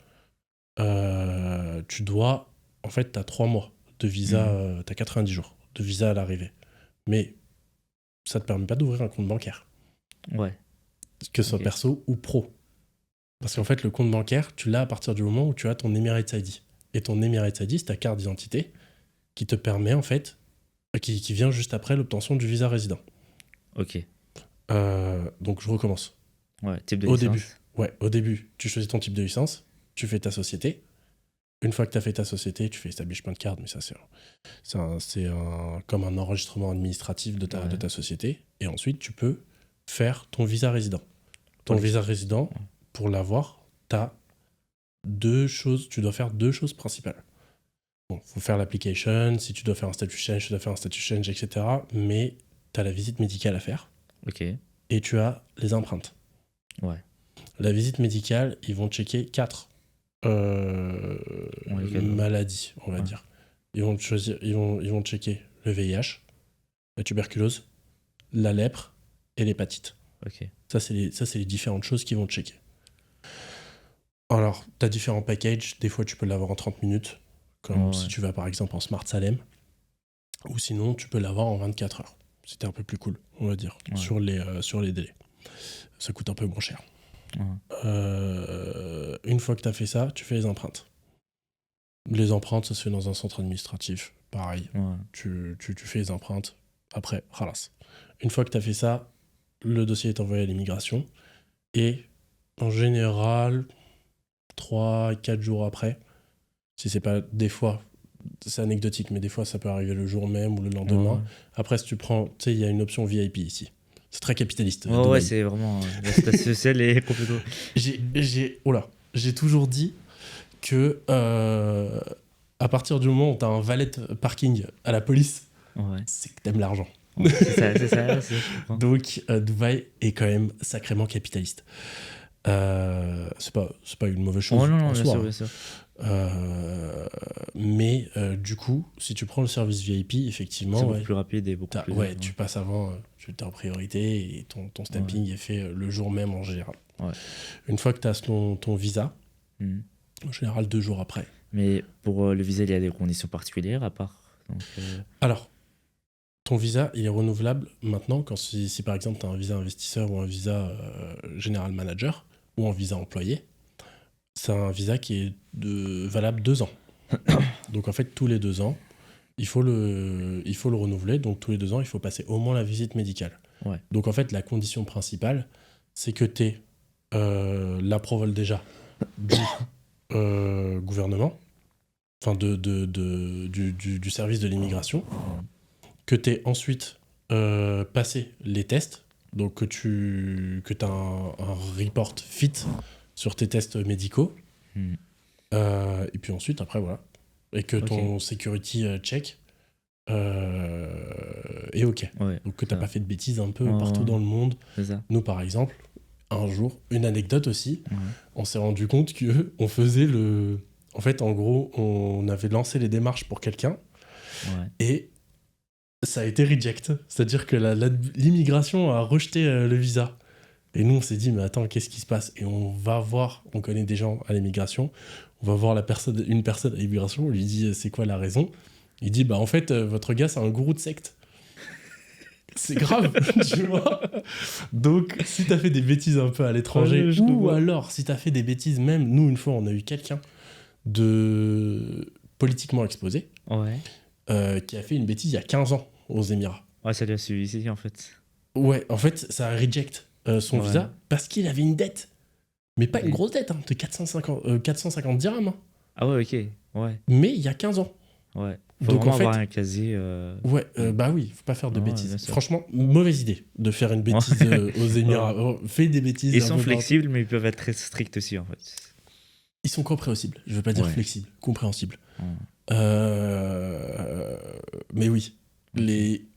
Speaker 2: tu dois... En fait, tu as 3 mois de visa, tu as 90 jours de visa à l'arrivée. Mais ça te permet pas d'ouvrir un compte bancaire.
Speaker 1: Ouais.
Speaker 2: Que ce soit perso ou pro. Parce qu'en fait, le compte bancaire, tu l'as à partir du moment où tu as ton Emirates ID. Et ton Emirates ID, c'est ta carte d'identité qui te permet, en fait, qui vient juste après l'obtention du visa résident.
Speaker 1: Ok.
Speaker 2: Donc, je recommence.
Speaker 1: Ouais, type de licence.
Speaker 2: Au début, tu choisis ton type de licence, tu fais ta société. Une fois que tu as fait ta société, tu fais establishment card, mais ça, c'est comme un enregistrement administratif de ta société. Et ensuite, tu peux faire ton visa résident. Ton visa résident, pour l'avoir, tu dois faire 2 choses principales. Bon, faut faire l'application, si tu dois faire un statut change, tu dois faire un statut change, etc. Mais tu as la visite médicale à faire.
Speaker 1: Ok.
Speaker 2: Et tu as les empreintes.
Speaker 1: Ouais.
Speaker 2: La visite médicale, ils vont checker 4 maladies, on va dire. Ils vont checker le VIH, la tuberculose, la lèpre et l'hépatite.
Speaker 1: Ok.
Speaker 2: Ça, c'est les différentes choses qu'ils vont checker. Alors, tu as différents packages. Des fois, tu peux l'avoir en 30 minutes, comme si tu vas par exemple en Smart Salem. Ou sinon, tu peux l'avoir en 24 heures. C'était un peu plus cool, on va dire, sur les délais. Ça coûte un peu moins cher. Une fois que tu as fait ça, tu fais les empreintes. Les empreintes, ça se fait dans un centre administratif. Pareil, tu fais les empreintes. Après, ralasse. Une fois que tu as fait ça, le dossier est envoyé à l'immigration. Et en général, 3-4 jours après, si c'est pas des fois, c'est anecdotique, mais des fois ça peut arriver le jour même ou le lendemain. Après, si tu prends, tu sais, il y a une option VIP ici. C'est très capitaliste.
Speaker 1: Ouais, c'est vraiment. L'espace social est complètement.
Speaker 2: J'ai toujours dit que à partir du moment où tu as un valet parking à la police, c'est que t'aimes l'argent.
Speaker 1: Ouais, c'est ça.
Speaker 2: Donc, Dubaï est quand même sacrément capitaliste. C'est pas une mauvaise chose.
Speaker 1: Non, bien sûr.
Speaker 2: Mais du coup, si tu prends le service VIP, effectivement,
Speaker 1: c'est beaucoup plus rapide et beaucoup plus.
Speaker 2: Tu passes avant, tu es en priorité et ton stamping est fait le jour même en général. Une fois que tu as ton visa, en général 2 jours après.
Speaker 1: Mais pour le visa, il y a des conditions particulières à part.
Speaker 2: Alors, ton visa, il est renouvelable maintenant si par exemple tu as un visa investisseur ou un visa général manager ou un visa employé. C'est un visa qui est valable 2 ans. Donc en fait, tous les 2 ans, il faut le renouveler. Donc tous les 2 ans, il faut passer au moins la visite médicale. Donc en fait, la condition principale, c'est que tu aies l'approval déjà du gouvernement, enfin du service de l'immigration, que tu aies ensuite passé les tests, donc que tu as un report fit sur tes tests médicaux. Et puis ensuite, après, voilà. Et que ton security check est OK. Donc que tu n'as pas fait de bêtises un peu partout dans le monde. Nous, par exemple, un jour, une anecdote aussi, on s'est rendu compte qu'on faisait En fait, en gros, on avait lancé les démarches pour quelqu'un et ça a été reject. C'est-à-dire que l'immigration a rejeté le visa. Et nous, on s'est dit, mais attends, qu'est-ce qui se passe ? Et on connaît des gens à l'immigration, on va voir une personne à l'immigration, on lui dit, c'est quoi la raison ? Il dit, en fait, votre gars, c'est un gourou de secte. C'est grave, tu vois ? Donc, si t'as fait des bêtises un peu à l'étranger, ou alors, si t'as fait des bêtises, même, nous, une fois, on a eu quelqu'un de politiquement exposé, qui a fait une bêtise il y a 15 ans. aux Émirats.
Speaker 1: Ouais, ça lui a suivi ici, en fait.
Speaker 2: Ouais, en fait, ça a reject son
Speaker 1: Ouais.
Speaker 2: visa parce qu'il avait une dette. Mais pas une
Speaker 1: Ok.
Speaker 2: grosse dette, hein, de 450 dirhams. Hein.
Speaker 1: Ah ouais, ok. Ouais,
Speaker 2: Mais il y a 15 ans.
Speaker 1: ouais. Faut
Speaker 2: Donc
Speaker 1: vraiment
Speaker 2: en fait,
Speaker 1: avoir un casier.
Speaker 2: ouais,
Speaker 1: Ouais.
Speaker 2: bah oui, faut pas faire de
Speaker 1: Ouais,
Speaker 2: bêtises.
Speaker 1: bien sûr.
Speaker 2: Franchement, mauvaise idée de faire une bêtise
Speaker 1: Ouais.
Speaker 2: aux Émirats. Oh, fais des bêtises.
Speaker 1: Ils
Speaker 2: un
Speaker 1: sont
Speaker 2: peu partout.
Speaker 1: flexibles, mais ils peuvent être très stricts aussi, en fait.
Speaker 2: Ils sont compréhensibles. Je veux pas dire
Speaker 1: Ouais.
Speaker 2: flexibles, compréhensibles.
Speaker 1: Ouais.
Speaker 2: Mais oui,
Speaker 1: Ok.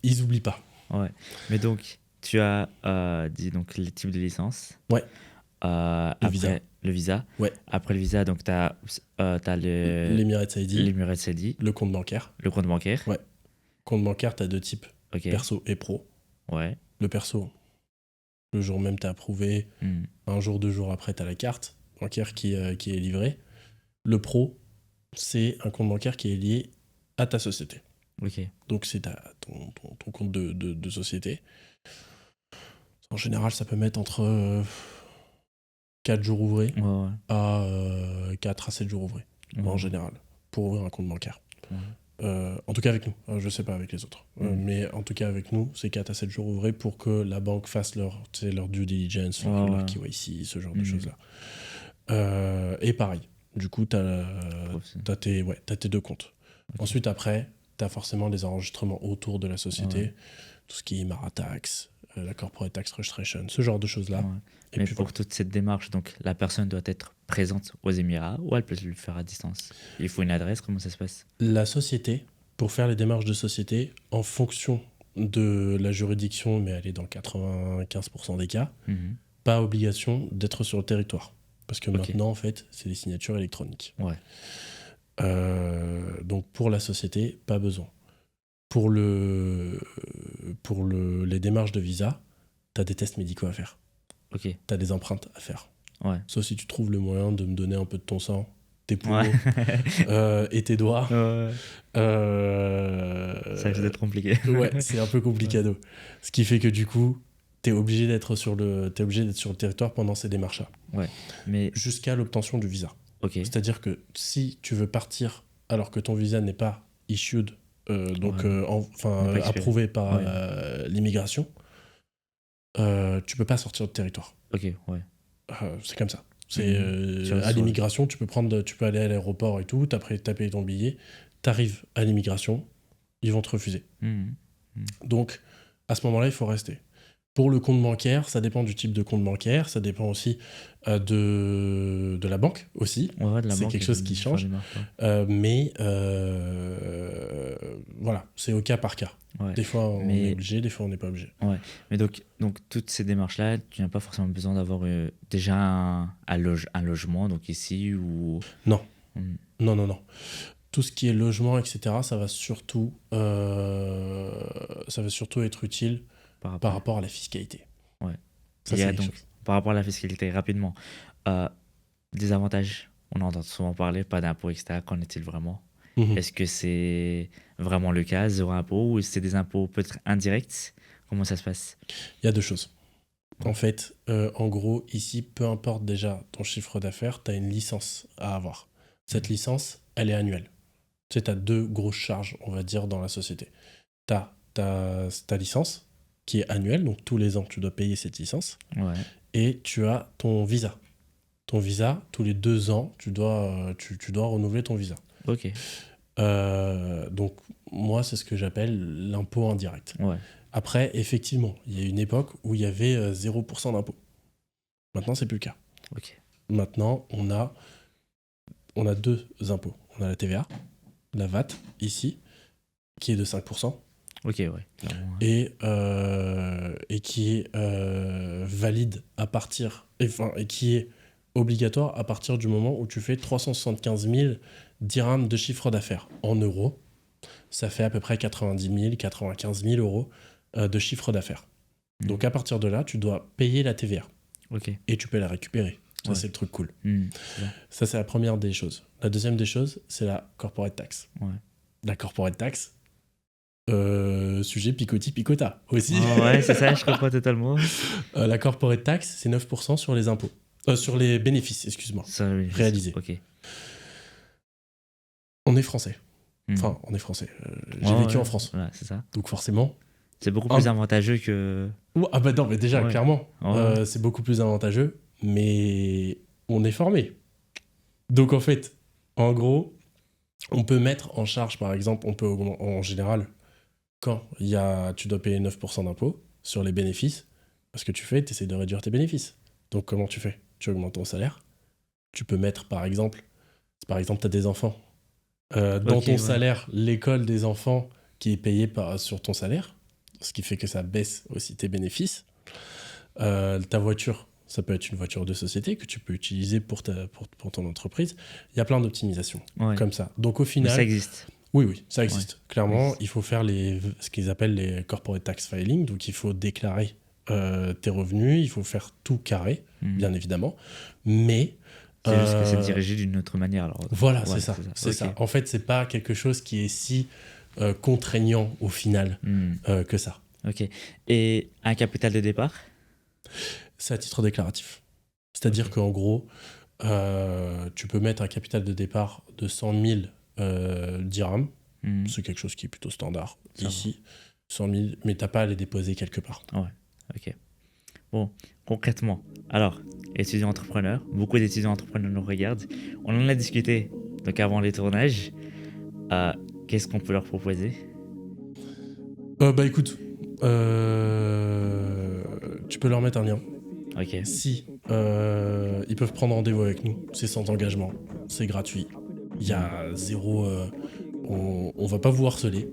Speaker 2: ils oublient pas.
Speaker 1: Ouais. Mais donc, tu as dit donc, les types de licences.
Speaker 2: Ouais.
Speaker 1: Après,
Speaker 2: visa.
Speaker 1: le visa.
Speaker 2: Ouais.
Speaker 1: Après le visa, donc, tu as,
Speaker 2: L'Emirates ID,
Speaker 1: l'Emirates ID,
Speaker 2: le compte bancaire.
Speaker 1: le compte bancaire.
Speaker 2: Ouais. Compte bancaire, t'as 2 types,
Speaker 1: Ok.
Speaker 2: perso et pro.
Speaker 1: Ouais.
Speaker 2: Le perso, le jour même, t'as approuvé.
Speaker 1: Hmm.
Speaker 2: Un jour, 2 jours après, t'as la carte bancaire qui est livrée. Le pro, c'est un compte bancaire qui est lié à ta société.
Speaker 1: Ok.
Speaker 2: Donc, c'est ton compte de société. En général, ça peut mettre entre 4 jours ouvrés
Speaker 1: Ouais, ouais.
Speaker 2: à 4 à 7 jours ouvrés,
Speaker 1: Ouais.
Speaker 2: en général, pour ouvrir un compte bancaire.
Speaker 1: Ouais.
Speaker 2: En tout cas avec nous, je sais pas avec les autres.
Speaker 1: Mhm.
Speaker 2: Mais en tout cas avec nous, c'est 4 à 7 jours ouvrés pour que la banque fasse leur due diligence,
Speaker 1: Ouais,
Speaker 2: leur
Speaker 1: ouais.
Speaker 2: KYC, ce genre de
Speaker 1: Mhm.
Speaker 2: choses-là. Et pareil, du coup, t'as tes 2 comptes.
Speaker 1: Ok.
Speaker 2: Ensuite, après, t'as forcément les enregistrements autour de la société, tout ce qui est Maratax, la Corporate Tax Registration, ce genre de choses-là.
Speaker 1: Ouais.
Speaker 2: Et
Speaker 1: Mais
Speaker 2: puis
Speaker 1: pour
Speaker 2: voilà.
Speaker 1: toute cette démarche, donc la personne doit être présente aux Émirats ou elle peut le faire à distance. Il faut une adresse, comment ça se passe?
Speaker 2: La société, pour faire les démarches de société, en fonction de la juridiction, mais elle est dans 95% des cas,
Speaker 1: Mhm.
Speaker 2: pas obligation d'être sur le territoire. Parce que
Speaker 1: Ok.
Speaker 2: maintenant, en fait, c'est les signatures électroniques.
Speaker 1: Ouais.
Speaker 2: Donc pour la société, pas besoin. Pour les démarches de visa, t'as des tests médicaux à faire.
Speaker 1: Ok.
Speaker 2: T'as des empreintes à faire.
Speaker 1: Ouais.
Speaker 2: Sauf si tu trouves le moyen de me donner un peu de ton sang, tes poumons
Speaker 1: Ouais.
Speaker 2: et tes doigts.
Speaker 1: Ouais.
Speaker 2: Euh,
Speaker 1: Ça risque d'être compliqué.
Speaker 2: Ouais, c'est un peu complicado. Ce qui fait que du coup, t'es obligé d'être sur le territoire pendant ces démarches-là.
Speaker 1: Ouais. Mais
Speaker 2: Jusqu'à l'obtention du visa.
Speaker 1: ok.
Speaker 2: C'est-à-dire que si tu veux partir alors que ton visa n'est pas issued, donc
Speaker 1: Ouais. N'est pas expiré.
Speaker 2: approuvé par
Speaker 1: Ouais.
Speaker 2: l'immigration, tu peux pas sortir de territoire.
Speaker 1: Ok. Ouais.
Speaker 2: C'est comme ça.
Speaker 1: Tu restes
Speaker 2: À
Speaker 1: sur-
Speaker 2: l'immigration, tu peux aller à l'aéroport et tout, t'as payé ton billet, t'arrives à l'immigration, ils vont te refuser.
Speaker 1: Mhm.
Speaker 2: Donc, à ce moment-là, il faut rester. Pour le compte bancaire, ça dépend du type de compte bancaire, ça dépend aussi de la banque aussi.
Speaker 1: Ouais, de la
Speaker 2: C'est
Speaker 1: banque,
Speaker 2: quelque chose qui
Speaker 1: faire
Speaker 2: change.
Speaker 1: des marques, ouais.
Speaker 2: Mais voilà, c'est au cas par cas.
Speaker 1: Ouais.
Speaker 2: Des fois, on
Speaker 1: Mais-
Speaker 2: est obligé, des fois, on n'est pas obligé.
Speaker 1: Mais donc toutes ces démarches-là, tu n'as pas forcément besoin d'avoir déjà un logement, donc ici ou.
Speaker 2: Non.
Speaker 1: Hmm.
Speaker 2: Non. Tout ce qui est logement, etc., ça va surtout être utile
Speaker 1: par
Speaker 2: par
Speaker 1: rapport.
Speaker 2: rapport à la fiscalité.
Speaker 1: Ouais.
Speaker 2: Ça,
Speaker 1: Il y a
Speaker 2: c'est quelque
Speaker 1: donc,
Speaker 2: chose.
Speaker 1: par rapport à la fiscalité, rapidement, des avantages, on en entend souvent parler, pas d'impôts, etc. Qu'en est-il vraiment?
Speaker 2: Mhm.
Speaker 1: Est-ce que c'est vraiment le cas, zéro impôt, ou c'est des impôts peut-être indirects? Comment ça se passe?
Speaker 2: Il y a 2 choses. En fait, en gros, ici, peu importe déjà ton chiffre d'affaires, tu as une licence à avoir. Cette licence, elle est annuelle. Tu sais, tu as 2 grosses charges, on va dire, dans la société. Tu as ta licence, qui est annuelle, donc tous les ans, tu dois payer cette licence.
Speaker 1: Ouais.
Speaker 2: Et tu as ton visa. Ton visa, tous les 2 ans, tu dois renouveler ton visa.
Speaker 1: Ok.
Speaker 2: Donc, moi, c'est ce que j'appelle l'impôt indirect.
Speaker 1: Ouais.
Speaker 2: Après, effectivement, il y a une époque où il y avait 0% d'impôt. Maintenant, c'est plus le cas.
Speaker 1: Ok.
Speaker 2: Maintenant, on a 2 impôts. On a la TVA, la VAT, ici, qui est de 5%,
Speaker 1: Ok, ouais. Clairement, ouais.
Speaker 2: et qui est valide à partir... et qui est obligatoire à partir du moment où tu fais 375 000 dirhams de chiffre d'affaires. En euros, ça fait à peu près 90 000, 95 000 euros de chiffre d'affaires. Donc à partir de là, tu dois payer la TVA.
Speaker 1: Ok.
Speaker 2: Et tu peux la récupérer. Ça,
Speaker 1: Ouais.
Speaker 2: c'est le truc cool.
Speaker 1: C'est ça.
Speaker 2: Ça, c'est la première des choses. La deuxième des choses, c'est la corporate tax.
Speaker 1: Ouais.
Speaker 2: La corporate tax, sujet picota aussi.
Speaker 1: Ouais, c'est ça, je comprends totalement.
Speaker 2: La corporate tax, c'est 9% sur les impôts. Sur les bénéfices, excuse-moi.
Speaker 1: Ça, oui,
Speaker 2: Réalisé.
Speaker 1: Ok.
Speaker 2: On est français. Enfin, on est français.
Speaker 1: Ouais,
Speaker 2: J'ai vécu
Speaker 1: ouais.
Speaker 2: en France.
Speaker 1: Voilà, c'est ça.
Speaker 2: Donc forcément...
Speaker 1: C'est beaucoup plus avantageux que...
Speaker 2: Ah bah non, mais déjà,
Speaker 1: Ouais.
Speaker 2: clairement,
Speaker 1: Ouais.
Speaker 2: c'est beaucoup plus avantageux, mais on est formé. Donc en fait, en gros, on peut mettre en charge, par exemple, on peut en général, quand tu dois payer 9% d'impôts sur les bénéfices, ce que tu fais, tu essaies de réduire tes bénéfices. Donc comment tu fais? Tu augmentes ton salaire. Tu peux mettre, par exemple, tu as des enfants. Dans
Speaker 1: Ok,
Speaker 2: ton
Speaker 1: ouais.
Speaker 2: salaire, l'école des enfants qui est payée sur ton salaire, ce qui fait que ça baisse aussi tes bénéfices. Ta voiture, ça peut être une voiture de société que tu peux utiliser pour ton entreprise. Il y a plein d'optimisations
Speaker 1: Ouais.
Speaker 2: comme ça. Donc au
Speaker 1: Mais
Speaker 2: final...
Speaker 1: ça existe.
Speaker 2: Oui, ça existe. Clairement,
Speaker 1: Oui.
Speaker 2: il faut faire ce qu'ils appellent les corporate tax filing. Donc il faut déclarer tes revenus, il faut faire tout carré, bien évidemment. Mais...
Speaker 1: C'est juste que c'est dirigé d'une autre manière. Alors.
Speaker 2: Voilà,
Speaker 1: Ouais,
Speaker 2: c'est ça. En fait, c'est pas quelque chose qui est si contraignant au final que ça.
Speaker 1: Ok. Et un capital de départ?
Speaker 2: C'est à titre déclaratif. C'est-à-dire qu'en gros, tu peux mettre un capital de départ de 100 000 dirhams. C'est quelque chose qui est plutôt standard ici. 100 000, mais t'as pas à les déposer quelque part.
Speaker 1: Ouais, ok. Bon, concrètement, alors, étudiants entrepreneurs, beaucoup d'étudiants entrepreneurs nous regardent. On en a discuté donc avant les tournages. Qu'est-ce qu'on peut leur proposer?
Speaker 2: Bah écoute, tu peux leur mettre un lien.
Speaker 1: Ok.
Speaker 2: Si ils peuvent prendre rendez-vous avec nous, c'est sans engagement, c'est gratuit. Il y a zéro... on va pas vous harceler.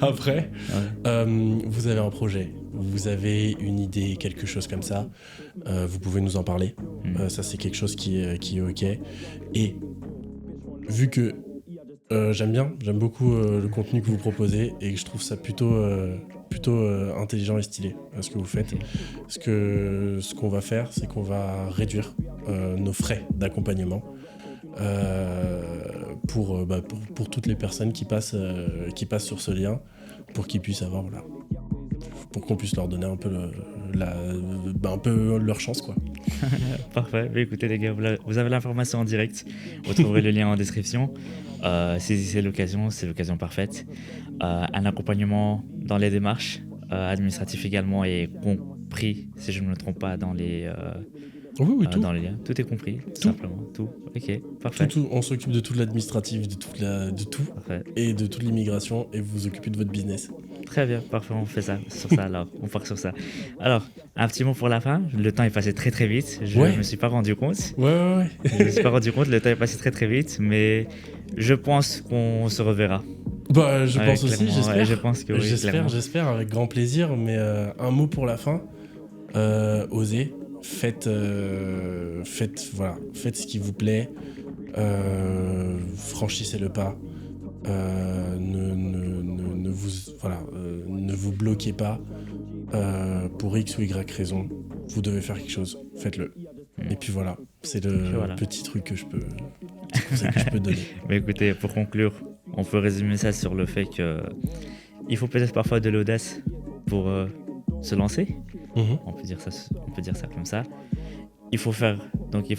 Speaker 2: Après, vous avez un projet, vous avez une idée, quelque chose comme ça, vous pouvez nous en parler. Ça, c'est quelque chose qui est OK. Et vu que j'aime beaucoup le contenu que vous proposez et que je trouve ça plutôt intelligent et stylé ce que vous faites. Ce qu'on va faire, c'est qu'on va réduire nos frais d'accompagnement pour toutes les personnes qui passent sur ce lien, pour qu'ils puissent avoir, voilà, pour qu'on puisse leur donner un peu un peu leur chance, quoi.
Speaker 1: Parfait. Mais écoutez les gars, vous avez l'information en direct. Vous trouverez le lien en description. Saisissez l'occasion, c'est l'occasion parfaite. Un accompagnement dans les démarches administratives également est compris, si je ne me trompe pas, dans les
Speaker 2: tout.
Speaker 1: dans les liens. Tout est compris, tout simplement. Tout. Ok, parfait.
Speaker 2: Tout, on s'occupe de tout l'administratif, de tout,
Speaker 1: Parfait.
Speaker 2: et de toute l'immigration, et vous vous occupez de votre business.
Speaker 1: Très bien, parfait, on fait ça, sur ça alors, on part sur ça. Alors, un petit mot pour la fin, le temps est passé très très vite, je me suis pas rendu compte.
Speaker 2: Ouais.
Speaker 1: Je me suis pas rendu compte, le temps est passé très très vite, mais je pense qu'on se reverra.
Speaker 2: Bah, je pense aussi, j'espère.
Speaker 1: Ouais, je pense que oui,
Speaker 2: j'espère, avec grand plaisir, mais un mot pour la fin, osez, faites ce qui vous plaît, franchissez le pas. Ne vous bloquez pas pour X ou Y raison. Vous devez faire quelque chose, faites-le. Et puis voilà, c'est le petit truc que je peux donner.
Speaker 1: Mais écoutez, pour conclure, on peut résumer ça sur le fait que il faut peut-être parfois de l'audace pour se lancer. On peut dire ça comme ça. Il faut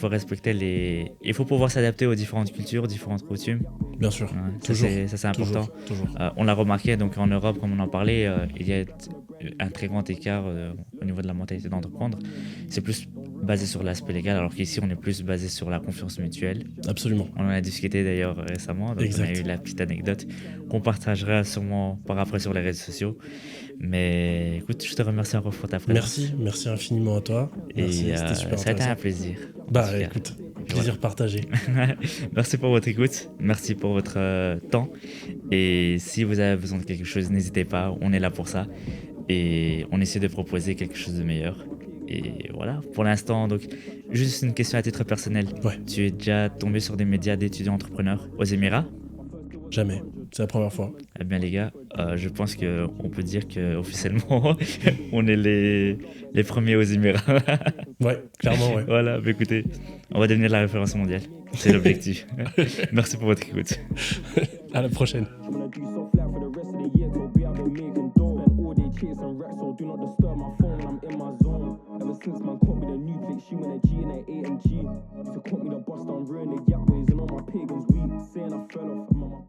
Speaker 1: respecter il faut pouvoir s'adapter aux différentes cultures, différentes coutumes.
Speaker 2: Bien sûr.
Speaker 1: Ça c'est important.
Speaker 2: Toujours.
Speaker 1: On l'a remarqué, donc en Europe, comme on en parlait, il y a un très grand écart au niveau de la mentalité d'entreprendre. C'est plus basé sur l'aspect légal, alors qu'ici on est plus basé sur la confiance mutuelle.
Speaker 2: Absolument.
Speaker 1: On en a discuté d'ailleurs récemment, donc on a eu la petite anecdote qu'on partagera sûrement par après sur les réseaux sociaux. Mais écoute, je te remercie encore pour ta présence.
Speaker 2: Merci infiniment à toi. Merci, c'était super
Speaker 1: ça a été un plaisir.
Speaker 2: Bah écoute, plaisir partagé.
Speaker 1: Merci pour votre écoute, merci pour votre temps. Et si vous avez besoin de quelque chose, n'hésitez pas, on est là pour ça. Et on essaie de proposer quelque chose de meilleur. Et voilà, pour l'instant, donc, juste une question à titre personnel.
Speaker 2: Ouais.
Speaker 1: Tu es déjà tombé sur des médias d'étudiants entrepreneurs aux Émirats?
Speaker 2: Jamais, c'est la première fois.
Speaker 1: Eh bien les gars, je pense qu'on peut dire qu'officiellement, on est les premiers aux Émirats.
Speaker 2: Ouais, clairement, ouais.
Speaker 1: Voilà, bah écoutez, on va devenir la référence mondiale. C'est l'objectif. Merci pour votre écoute.
Speaker 2: À la prochaine.
Speaker 3: chasing racks, so do not disturb my phone when I'm in my zone. Ever since man caught me the new plate, she went a G and a AMG. Used to caught me the bust down, ruin the yak ways and all my pagans weak. Saying I fell off, I'm on my